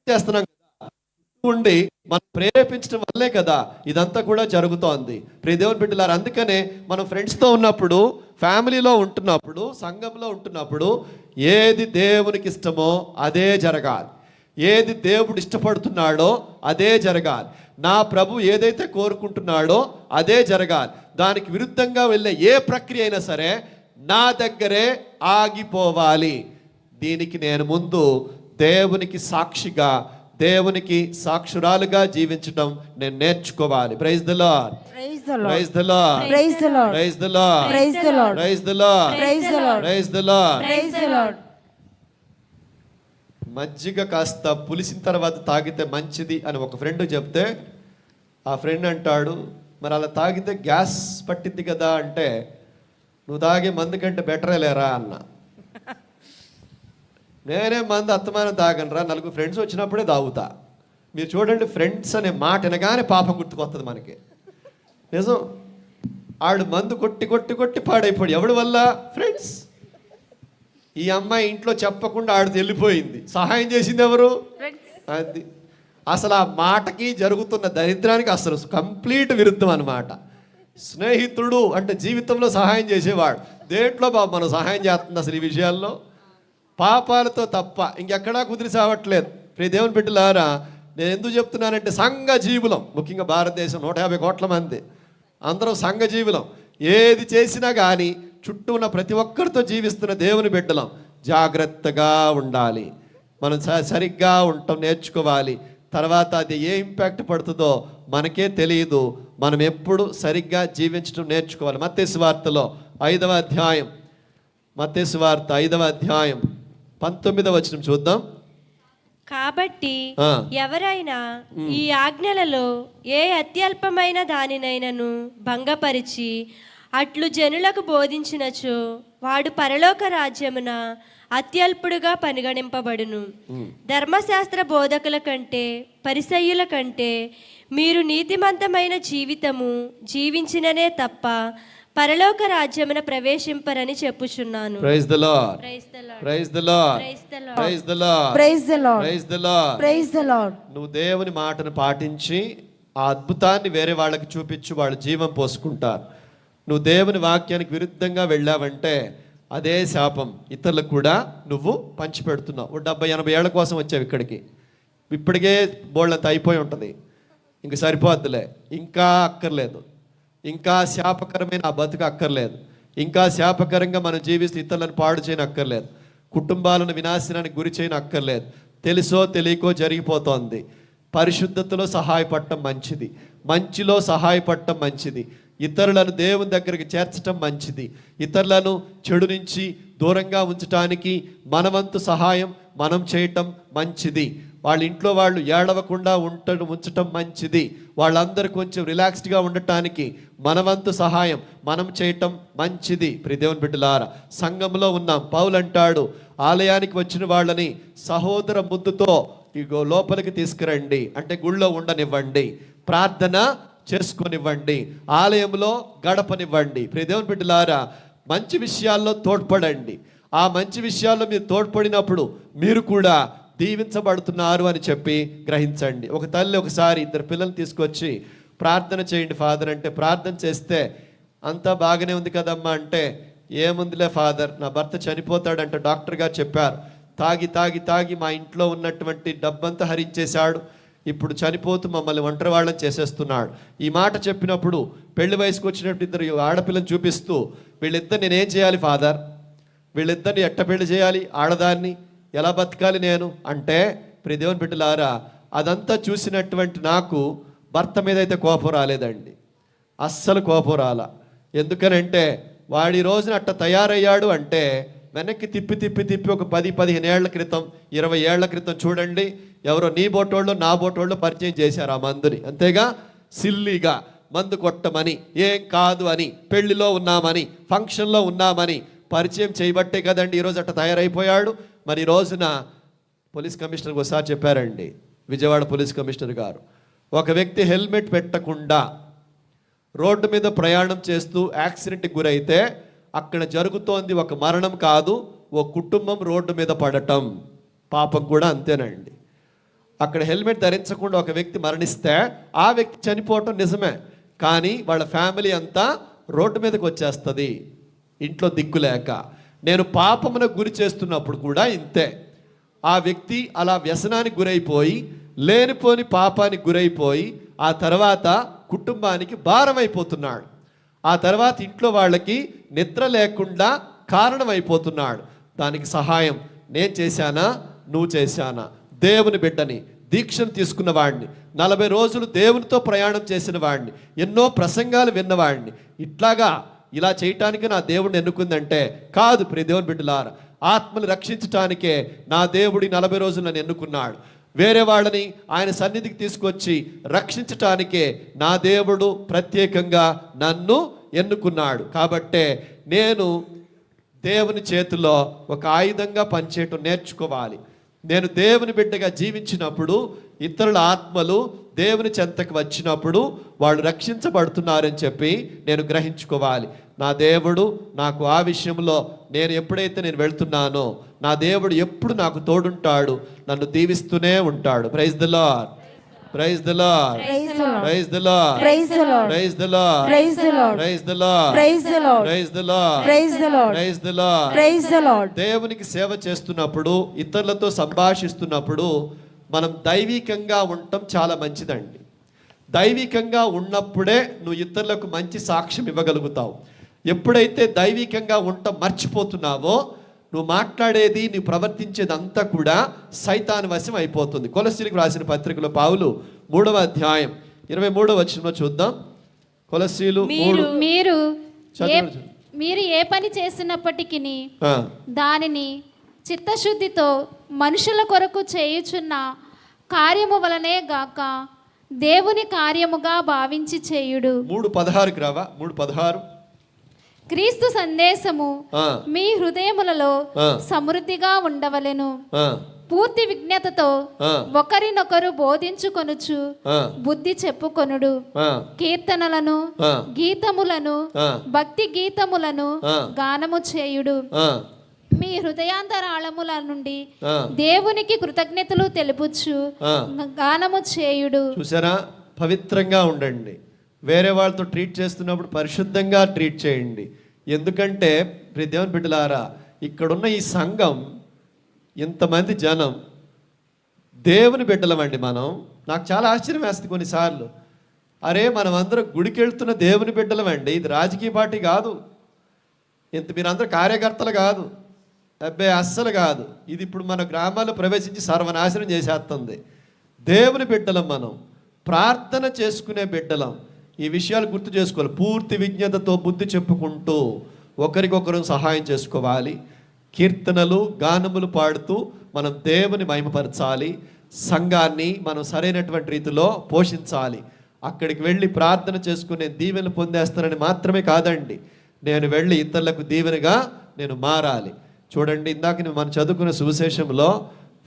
చేస్తున్నాం కదా, ఉండి మనం ప్రేరేపించడం వల్లే కదా ఇదంతా కూడా జరుగుతోంది. ప్రియ దేవుని బిడ్డలారా, అందుకనే మనం ఫ్రెండ్స్తో ఉన్నప్పుడు, ఫ్యామిలీలో ఉంటున్నప్పుడు, సంఘంలో ఉంటున్నప్పుడు ఏది దేవునికి ఇష్టమో అదే జరగాలి, ఏది దేవుడు ఇష్టపడుతున్నాడో అదే జరగాలి, నా ప్రభు ఏదైతే కోరుకుంటున్నాడో అదే జరగాలి. దానికి విరుద్ధంగా వెళ్ళే ఏ ప్రక్రియ అయినా సరే నా దగ్గరే ఆగిపోవాలి. దీనికి నేను ముందు దేవునికి సాక్షిగా, దేవునికి సాక్షురాలుగా జీవించడం నేను నేర్చుకోవాలి. Praise the lord, praise the lord, praise the lord, praise the lord, praise the lord, praise the lord, praise the lord, praise the lord, praise the Lord. మజ్జిగ కాస్త పులిసిన తర్వాత తాగితే మంచిది అని ఒక ఫ్రెండ్ చెప్తే, ఆ ఫ్రెండ్ అంటాడు, మరి అలా తాగితే గ్యాస్ పట్టింది కదా అంటే, నువ్వు తాగే మందు కంటే బెటరే లేరా అన్న. నేనే మందు అత్తమానం తాగనరా, నలుగురు ఫ్రెండ్స్ వచ్చినప్పుడే తాగుతా. మీరు చూడండి, ఫ్రెండ్స్ అనే మాట వినగానే పాపం గుర్తుకొస్తుంది మనకి. నిజం. ఆడు మందు కొట్టి కొట్టి కొట్టి పాడైపోయాడు. ఎవడి వల్ల? ఫ్రెండ్స్. ఈ అమ్మాయి ఇంట్లో చెప్పకుండా ఆడితో వెళ్ళిపోయింది. సహాయం చేసింది ఎవరు? అది అసలు ఆ మాటకి జరుగుతున్న దరిద్రానికి అసలు కంప్లీట్ విరుద్ధం అన్నమాట. స్నేహితుడు అంటే జీవితంలో సహాయం చేసేవాడు. దేంట్లో బాబు మనం సహాయం చేస్తుంది అసలు ఈ విషయాల్లో? పాపాలతో తప్ప ఇంకెక్కడా కుదిరి సావట్లేదు. ప్రియ దేవుని బిడ్డలారా, నేను ఎందుకు చెప్తున్నానంటే, సంఘ జీవులం, ముఖ్యంగా భారతదేశం 150 కోట్ల మంది అందరూ సంఘ జీవులం. ఏది చేసినా కానీ చుట్టూ ఉన్న ప్రతి ఒక్కరితో జీవిస్తున్న దేవుని బిడ్డలం. జాగ్రత్తగా ఉండాలి. మనం సరిగ్గా ఉండటం నేర్చుకోవాలి. తర్వాత అది ఏ ఇంపాక్ట్ పడుతుందో మనకే తెలియదు. మనం ఎప్పుడు సరిగ్గా జీవించడం నేర్చుకోవాలి. మత్తయి సువార్తలో 5వ అధ్యాయం, మత్తయి సువార్త 5వ అధ్యాయం 19వ వచనం చూద్దాం. కాబట్టి ఎవరైనా ఈ ఆజ్ఞలలో ఏ అత్యల్పమైన దానినైనను భంగపరిచి అట్లు జనులకు బోధించినచో వాడు పరలోక రాజ్యమున అత్యల్పుడుగా పరిగణింపబడును. ధర్మశాస్త్ర బోధకుల కంటే పరిసయ్యుల కంటే మీరు నీతిమంతమైన జీవితము జీవించిననే తప్ప పరలోక రాజ్యమున ప్రవేశింపరని చెప్పుచున్నాను. Praise the lord. Praise the lord. Praise the lord. Praise the lord. Praise the lord. Praise the Lord. నువ్వు దేవుని మాటను పాటించి ఆ అద్భుతాన్ని వేరే వాళ్ళకి చూపించి వాళ్ళు జీవం పోసుకుంటారు. నువ్వు దేవుని వాక్యానికి విరుద్ధంగా వెళ్ళావంటే అదే శాపం ఇతరులకు కూడా నువ్వు పంచిపెడుతున్నావు. 70-80 ఏళ్ల కోసం వచ్చావు ఇక్కడికి, ఇప్పటికే బోళ్ళంత అయిపోయి ఉంటుంది. ఇంక సరిపోద్దులే, ఇంకా అక్కర్లేదు. ఇంకా శాపకరమైన ఆ బతుకు అక్కర్లేదు. ఇంకా శాపకరంగా మనం జీవిస్తూ ఇతరులను పాడు చేయని అక్కర్లేదు. కుటుంబాలను వినాశనానికి గురి చేయని అక్కర్లేదు. తెలుసో తెలియకో జరిగిపోతోంది. పరిశుద్ధతలో సహాయపడటం మంచిది, మంచిలో సహాయపడటం మంచిది, ఇతరులను దేవుని దగ్గరికి చేర్చడం మంచిది, ఇతరులను చెడు నుంచి దూరంగా ఉంచడానికి మనవంతు సహాయం మనం చేయటం మంచిది. వాళ్ళ ఇంట్లో వాళ్ళు ఏడవకుండా ఉంచటం మంచిది. వాళ్ళందరూ కొంచెం రిలాక్స్డ్గా ఉండటానికి మనవంతు సహాయం మనం చేయటం మంచిది. ప్రియ దేవుని బిడ్డలారా, సంఘంలో ఉన్నాం. పౌలు అంటాడు, ఆలయానికి వచ్చిన వాళ్ళని సహోదర ముద్దుతో ఇగో లోపలికి తీసుకురండి, అంటే గుళ్ళో ఉండనివ్వండి, ప్రార్థన చేసుకొనివ్వండి, ఆలయంలో గడపనివ్వండి. ప్రియ దేవుని బిడ్డలారా, మంచి విషయాల్లో తోడ్పడండి. ఆ మంచి విషయాల్లో మీరు తోడ్పడినప్పుడు మీరు కూడా దీవించబడుతున్నారు అని చెప్పి గ్రహించండి. ఒక తల్లి ఒకసారి 2 పిల్లల్ని తీసుకొచ్చి ప్రార్థన చేయండి ఫాదర్ అంటే, ప్రార్థన చేస్తే అంతా బాగానే ఉంది కదమ్మా అంటే, ఏముందిలే ఫాదర్, నా భర్త చనిపోతాడంట డాక్టర్ గారు చెప్పారు. తాగి తాగి తాగి మా ఇంట్లో ఉన్నటువంటి డబ్బంతా హరించేశాడు, ఇప్పుడు చనిపోతూ మమ్మల్ని ఒంటరి వాళ్ళని చేసేస్తున్నాడు. ఈ మాట చెప్పినప్పుడు పెళ్లి వయసుకు వచ్చినప్పుడు 2 ఆడపిల్లని చూపిస్తూ, వీళ్ళిద్దరు నేనేం చేయాలి ఫాదర్, వీళ్ళిద్దరిని ఎట్ట పెళ్లి చేయాలి, ఆడదాన్ని ఎలా బతకాలి నేను అంటే, ప్రియ దేవుని బిడ్డలారా, అదంతా చూసినటువంటి నాకు భర్త మీద అయితే కోపం రాలేదండి, అస్సలు కోపం రాలా. ఎందుకనంటే వాడి రోజున అట్ట తయారయ్యాడు అంటే వెనక్కి తిప్పి తిప్పి తిప్పి ఒక 10-15 ఏళ్ల క్రితం 20 ఏళ్ల క్రితం చూడండి, ఎవరో నీ బోటోళ్ళు నా బోటోళ్ళు పరిచయం చేశారు ఆ మందుని. అంతేగా సిల్లీగా మందు కొట్టమని, ఏం కాదు అని, పెళ్లిలో ఉన్నామని, ఫంక్షన్లో ఉన్నామని పరిచయం చేయబట్టే కదండి ఈరోజు అట్ట తయారైపోయాడు. మరి ఈ రోజున పోలీస్ కమిషనర్కి ఒకసారి చెప్పారండి, విజయవాడ పోలీస్ కమిషనర్ గారు, ఒక వ్యక్తి హెల్మెట్ పెట్టకుండా రోడ్డు మీద ప్రయాణం చేస్తూ యాక్సిడెంట్కి గురైతే అక్కడ జరుగుతోంది ఒక మరణం కాదు, ఓ కుటుంబం రోడ్డు మీద పడటం. పాపం కూడా అంతేనండి. అక్కడ హెల్మెట్ ధరించకుండా ఒక వ్యక్తి మరణిస్తే ఆ వ్యక్తి చనిపోవటం నిజమే, కానీ వాళ్ళ ఫ్యామిలీ అంతా రోడ్డు మీదకి వచ్చేస్తుంది ఇంట్లో దిక్కులేక. నేను పాపమునకు గురి చేస్తున్నప్పుడు కూడా ఇంతే. ఆ వ్యక్తి అలా వ్యసనానికి గురైపోయి, లేనిపోని పాపానికి గురైపోయి, ఆ తర్వాత కుటుంబానికి భారం అయిపోతున్నాడు. ఆ తర్వాత ఇంట్లో వాళ్ళకి నిద్ర లేకుండా కారణమైపోతున్నాడు. దానికి సహాయం నేను చేశానా, నువ్వు చేశానా? దేవుని బిడ్డని, దీక్షను తీసుకున్న వాడిని, 40 రోజులు దేవునితో ప్రయాణం చేసిన వాడిని, ఎన్నో ప్రసంగాలు విన్నవాడిని, ఇట్లాగా ఇలా చేయటానికి నా దేవుడిని ఎన్నుకుందంటే కాదు. ప్రియ దేవుని బిడ్డలారా, ఆత్మను రక్షించటానికే నా దేవుడి 40 రోజులు నన్ను ఎన్నుకున్నాడు. వేరే వాళ్ళని ఆయన సన్నిధికి తీసుకొచ్చి రక్షించటానికే నా దేవుడు ప్రత్యేకంగా నన్ను ఎన్నుకున్నాడు. కాబట్టే నేను దేవుని చేతిలో ఒక ఆయుధంగా పనిచేయటం నేర్చుకోవాలి. నేను దేవుని బిడ్డగా జీవించినప్పుడు ఇతరుల ఆత్మలు దేవుని చెంతకు వచ్చినప్పుడు వాళ్ళు రక్షించబడుతున్నారని చెప్పి నేను గ్రహించుకోవాలి. నా దేవుడు నాకు ఆ విషయంలో నేను ఎప్పుడైతే నేను వెళ్తున్నానో నా దేవుడు ఎప్పుడు నాకు తోడుంటాడు, నన్ను దీవిస్తూనే ఉంటాడు. Praise the lord, praise the lord, praise the lord, praise the lord, praise the lord, praise the lord, praise the lord, praise the lord, praise the lord, praise the lord, praise the Lord. దేవునికి సేవ చేస్తున్నప్పుడు, ఇతరులతో సంభాషిస్తున్నప్పుడు మనం దైవికంగా ఉండటం చాలా మంచిదండి. దైవికంగా ఉన్నప్పుడే నువ్వు ఇతరులకు మంచి సాక్ష్యం ఇవ్వగలుగుతావు. ఎప్పుడైతే దైవికంగా ఉండటం మర్చిపోతున్నావో నువ్వు మాట్లాడేది, నువ్వు ప్రవర్తించేది అంతా కూడా సైతాను వశం అయిపోతుంది. కొలస్సీలకు రాసిన పత్రికలో పౌలు 3వ అధ్యాయం 23వ వచనంలో చూద్దాం. కొలస్సీలు మీరు ఏ పని చేసినప్పటికీ దానిని చిత్తశుద్ధితో మనుషుల కొరకు చేయుచున్న కార్యము వలనే గాక దేవుని కార్యముగా భావించి చేయుడు. 3:16కి రావా? 3:16. క్రీస్తు సందేశము మీ హృదయములలో సమృద్ధిగా ఉండవలెను. పూర్తి విజ్ఞతతో ఒకరినొకరు బోధించుకొనుచు బుద్ధి చెప్పుకొనుడు. కీర్తనలను, గీతములను, భక్తి గీతములను గానము చేయుడు. మీ హృదయాంతరాళముల నుండి దేవునికి కృతజ్ఞతలు తెలుపుచు గానము చేయుడు. చూసారా, పవిత్రంగా ఉండండి. వేరే వాళ్ళతో ట్రీట్ చేస్తున్నప్పుడు పరిశుద్ధంగా ట్రీట్ చేయండి. ఎందుకంటే దేవుని బిడ్డలారా, ఇక్కడున్న ఈ సంఘం, ఇంతమంది జనం దేవుని బిడ్డలమండి మనం. నాకు చాలా ఆశ్చర్యం వేస్తుంది కొన్నిసార్లు. అరే, మనం అందరం గుడికి వెళ్తున్న దేవుని బిడ్డలమండి. ఇది రాజకీయ పార్టీ కాదు, మీరందరూ కార్యకర్తలు కాదు, అబ్బే అస్సలు కాదు. ఇది ఇప్పుడు మన గ్రామాల్లో ప్రవేశించి సర్వనాశనం చేసేస్తుంది. దేవుని బిడ్డలం మనం, ప్రార్థన చేసుకునే బిడ్డలం. ఈ విషయాలు గుర్తు చేసుకోవాలి. పూర్తి విజ్ఞతతో బుద్ధి చెప్పుకుంటూ ఒకరికొకరు సహాయం చేసుకోవాలి. కీర్తనలు, గానములు పాడుతూ మనం దేవుని మహిమపరచాలి. సంఘాన్ని మనం సరైనటువంటి రీతిలో పోషించాలి. అక్కడికి వెళ్ళి ప్రార్థన చేసుకునే దీవెనలు పొందేస్తానని మాత్రమే కాదండి, నేను వెళ్ళి ఇతరులకు దీవెనగా నేను మారాలి. చూడండి, ఇందాక మనం చదువుకున్న సువిశేషంలో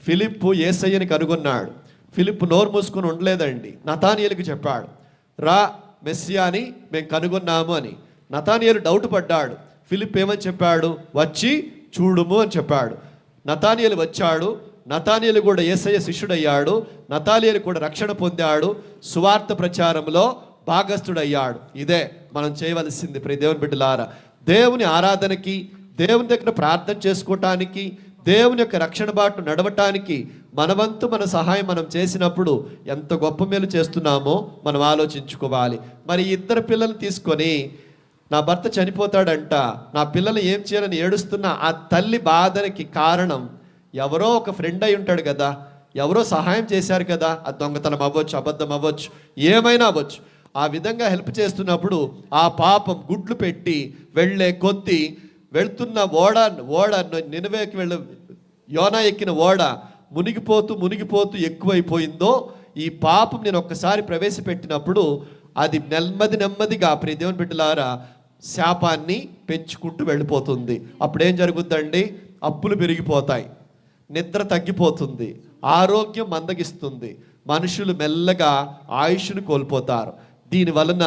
ఫిలిప్పు యేసయ్యని కనుగొన్నాడు. ఫిలిప్పు నోరు మూసుకొని ఉండలేదండి. నతానియేలుకి చెప్పాడు, రా మెస్సియాని మేము కనుగొన్నాము అని. నతానియేలు డౌట్ పడ్డాడు. ఫిలిప్ ఏమని చెప్పాడు? వచ్చి చూడుము అని చెప్పాడు. నతానియేలు వచ్చాడు. నతానియేలు కూడా యేసయ్య శిష్యుడయ్యాడు. నతానియేలు కూడా రక్షణ పొందాడు. సువార్త ప్రచారంలో భాగస్థుడయ్యాడు. ఇదే మనం చేయవలసింది. ప్రియ దేవుని బిడ్డలారా, దేవుని ఆరాధనకి, దేవుని దగ్గర ప్రార్థన చేసుకోవటానికి, దేవుని యొక్క రక్షణ బాటు నడవటానికి మనవంతు మన సహాయం మనం చేసినప్పుడు ఎంత గొప్ప మేలు చేస్తున్నామో మనం ఆలోచించుకోవాలి. మరి ఇద్దరు పిల్లలు తీసుకొని నా భర్త చనిపోతాడంట, నా పిల్లలు ఏం చేయాలని ఏడుస్తున్న ఆ తల్లి బాధనికి కారణం ఎవరో ఒక ఫ్రెండ్ అయి ఉంటాడు కదా, ఎవరో సహాయం చేశారు కదా. అది దొంగతనం అవ్వచ్చు, అబద్ధం అవ్వచ్చు, ఏమైనా అవ్వచ్చు. ఆ విధంగా హెల్ప్ చేస్తున్నప్పుడు ఆ పాపం గుడ్లు పెట్టి వెళ్ళే కొద్ది వెళ్తున్న ఓడ నినవేకి యోనా ఎక్కిన ఓడ మునిగిపోతూ ఎక్కువైపోయిందో, ఈ పాపం నేను ఒక్కసారి ప్రవేశపెట్టినప్పుడు అది నెమ్మదిగా ప్రియ దేవుని బిడ్డలారా శాపాన్ని పెంచుకుంటూ వెళ్ళిపోతుంది. అప్పుడేం జరుగుద్దండి? అప్పులు పెరిగిపోతాయి, నిద్ర తగ్గిపోతుంది, ఆరోగ్యం మందగిస్తుంది, మనుషులు మెల్లగా ఆయుష్ను కోల్పోతారు. దీనివలన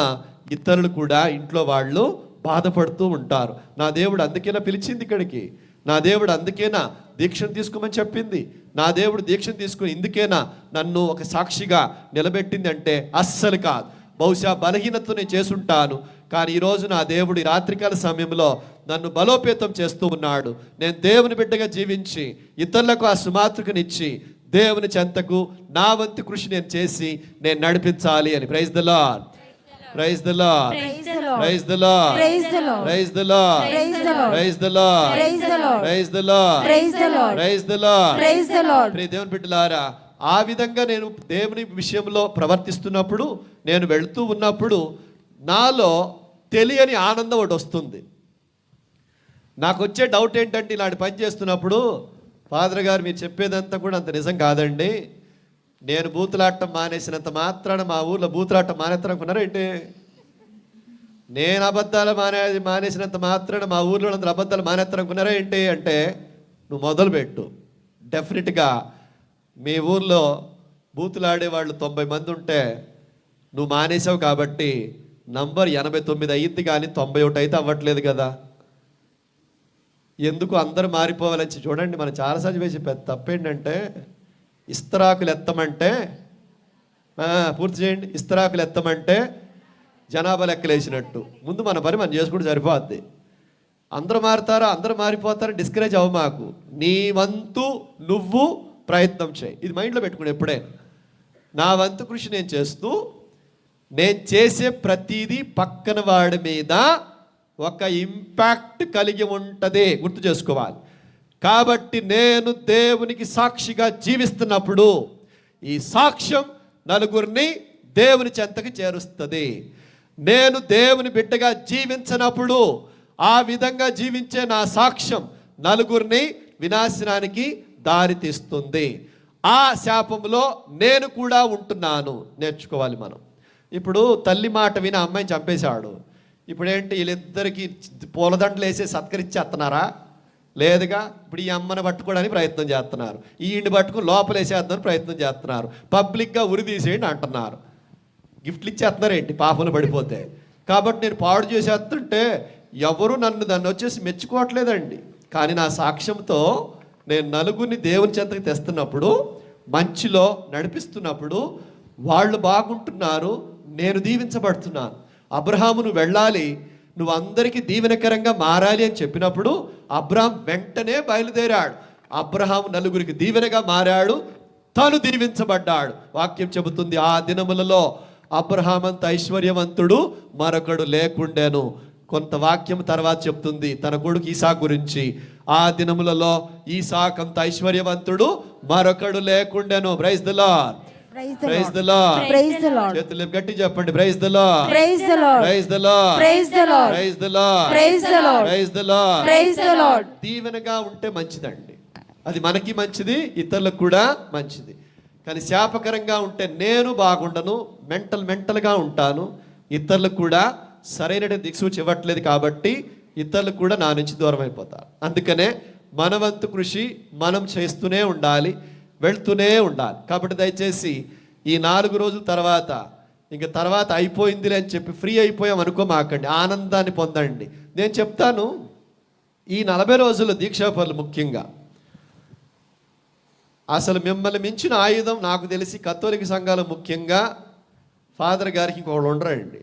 ఇతరులు కూడా ఇంట్లో వాళ్ళు బాధపడుతూ ఉంటారు. నా దేవుడు అందుకేనా పిలిచింది ఇక్కడికి? నా దేవుడు అందుకేనా దీక్షను తీసుకోమని చెప్పింది? నా దేవుడు దీక్షను తీసుకుని ఇందుకేనా నన్ను ఒక సాక్షిగా నిలబెట్టింది అంటే అస్సలు కాదు. బహుశా బలహీనతతో నేను చేసుంటాను, కానీ ఈరోజు నా దేవుడు ఈ రాత్రికాల సమయంలో నన్ను బలోపేతం చేస్తూ ఉన్నాడు. నేను దేవుని బిడ్డగా జీవించి ఇతరులకు ఆ సుమాతృకనిచ్చి దేవుని చెంతకు నా వంతు కృషి నేను చేసి నేను నడిపించాలి అని. Praise the lord, praise the lord, praise the lord, praise the lord, praise the lord, praise the lord, praise the lord, praise the lord. ప్రియ దేవుని బిడ్డలారా, ఆ విధంగా నేను దేవుని విషయంలో ప్రవర్తిస్తున్నప్పుడు, నేను వెళుతూ ఉన్నప్పుడు నాలో తెలియని ఆనందం ఒకటి వస్తుంది. నాకు వచ్చే డౌట్ ఏంటంటే, ఇలాంటి పని చేస్తున్నప్పుడు, ఫాదర్ గారు మీరు చెప్పేదంతా కూడా అంత నిజం కాదండి, నేను బూతులాటం మానేసినంత మాత్రాన మా ఊర్లో బూతులాటం మానేస్తారనుకున్నారా ఏంటి? నేను అబద్ధాలు మానేసినంత మాత్రాన మా ఊర్లో అందరూ అబద్ధాలు మానేస్తారనుకున్నారా ఏంటి అంటే, నువ్వు మొదలుపెట్టు. డెఫినెట్గా మీ ఊర్లో బూతులాడే వాళ్ళు 90 మంది ఉంటే నువ్వు మానేసావు కాబట్టి నంబర్ 89 అయ్యింది, కానీ 91 అయితే అవ్వట్లేదు కదా. ఎందుకు అందరూ మారిపోవాలని చూడండి. మనం చాలాసార్లు వేసి పెద్ద తప్పేంటంటే, ఇస్తరాకులు ఎత్తమంటే పూర్తి చేయండి. ఇస్తరాకులు ఎత్తమంటే జనాభా లెక్కలేసినట్టు. ముందు మన పని మనం చేసుకుంటూ సరిపోద్ది. అందరూ మారుతారా, అందరూ మారిపోతారా, డిస్కరేజ్ అవ్వ మాకు. నీ వంతు నువ్వు ప్రయత్నం చేయి. ఇది మైండ్లో పెట్టుకుని ఎప్పుడే నా వంతు కృషి నేను చేస్తూ, నేను చేసే ప్రతిదీ పక్కన వాడి మీద ఒక ఇంపాక్ట్ కలిగి ఉంటుంది, గుర్తు చేసుకోవాలి. కాబట్టి నేను దేవునికి సాక్షిగా జీవిస్తున్నప్పుడు ఈ సాక్ష్యం నలుగురిని దేవుని చెంతకు చేరుస్తుంది. నేను దేవుని బిడ్డగా జీవించినప్పుడు ఆ విధంగా జీవించే నా సాక్ష్యం నలుగురిని వినాశనానికి దారి తీస్తుంది. ఆ శాపంలో నేను కూడా ఉంటున్నాను. నేర్చుకోవాలి మనం. ఇప్పుడు తల్లి మాట విని అమ్మాయిని చంపేశాడు. ఇప్పుడేంటి, వీళ్ళిద్దరికి పూలదండలు వేసి సత్కరించేస్తున్నారా? లేదుగా. ఇప్పుడు ఈ అమ్మని పట్టుకోవడానికి ప్రయత్నం చేస్తున్నారు, ఈ ఇంటి పట్టుకుని లోపలేసేద్దామని ప్రయత్నం చేస్తున్నారు, పబ్లిక్గా ఉరి తీసేయండి అంటున్నారు, గిఫ్ట్లు ఇచ్చేస్తున్నారు ఏంటి పాపలు పడిపోతే. కాబట్టి నేను పాడు చేసేస్తుంటే ఎవరు దాన్ని వచ్చేసి మెచ్చుకోవట్లేదండి. కానీ నా సాక్ష్యంతో నేను నలుగురిని దేవుని చెంతకు తెస్తున్నప్పుడు, మంచిలో నడిపిస్తున్నప్పుడు వాళ్ళు బాగుంటున్నారు, నేను దీవించబడుతున్నాను. అబ్రహాము నువ్వు వెళ్ళాలి, నువ్వు అందరికీ దీవెనకరంగా మారాలి అని చెప్పినప్పుడు అబ్రహాం వెంటనే బయలుదేరాడు. అబ్రహాము నలుగురికి దీవెనగా మారాడు, తను దీవించబడ్డాడు. వాక్యం చెబుతుంది, ఆ దినములలో అబ్రహాం అంత ఐశ్వర్యవంతుడు మరొకడు లేకుండెను. కొంత వాక్యం తర్వాత చెప్తుంది తన కొడుకు ఈసాకు గురించి. ఆ దినములలో ఈసాకు అంత ఐశ్వర్యవంతుడు మరొకడు లేకుండెను. Praise the lord, praise the lord, praise the lord. చేతులు గట్టి చెప్పండి, praise the lord, praise the lord, praise the lord, praise the lord, praise the lord, praise the lord, praise the lord, praise the lord. దీవెనగా ఉంటే మంచిదండి. అది మనకి మంచిది, ఇతరులకు కూడా మంచిది. కానీ శాపకరంగా ఉంటే నేను బాగుండను, మెంటల్గా ఉంటాను, ఇతరులకు కూడా సరైన దిక్సూచి ఇవ్వట్లేదు. కాబట్టి ఇతరులు కూడా నా నుంచి దూరం అయిపోతారు. అందుకనే మన వంతు కృషి మనం చేస్తూనే ఉండాలి, వెళ్తూనే ఉండాలి. కాబట్టి దయచేసి ఈ 4 రోజుల తర్వాత ఇంక తర్వాత అయిపోయిందిలే అని చెప్పి ఫ్రీ అయిపోయాం అనుకోమాకండి, ఆనందాన్ని పొందండి. నేను చెప్తాను, ఈ 40 రోజుల దీక్షాపరులు ముఖ్యంగా అసలు మిమ్మల్ని మించిన ఆయుధం నాకు తెలిసి కథోలిక సంఘాలు ముఖ్యంగా ఫాదర్ గారికి ఇంకొకళ్ళు ఉండరండి.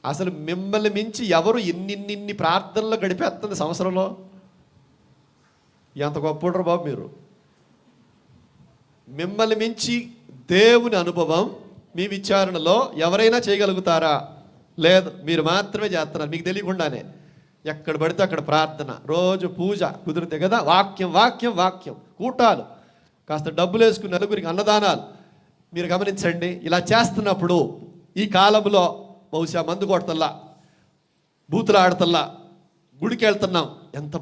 అసలు మిమ్మల్ని మించి ఎవరు ఇన్ని ప్రార్థనలు గడిపేస్తుంది సంవత్సరంలో? ఎంత గొప్ప బాబు మీరు. మిమ్మల్ని మించి దేవుని అనుభవం మీ విచారణలో ఎవరైనా చేయగలుగుతారా? లేదు, మీరు మాత్రమే చేస్తున్నారు మీకు తెలియకుండానే. ఎక్కడ పడితే అక్కడ ప్రార్థన, రోజు పూజ కుదిరితే కదా, వాక్యం వాక్యం వాక్యం, కూటాలు, కాస్త డబ్బులు వేసుకుని నలుగురికి అన్నదానాలు. మీరు గమనించండి, ఇలా చేస్తున్నప్పుడు ఈ కాలంలో బహుశా మందు కొడతల్లా, బూతులు ఆడతల్లా, గుడికి వెళ్తున్నాం, ఎంత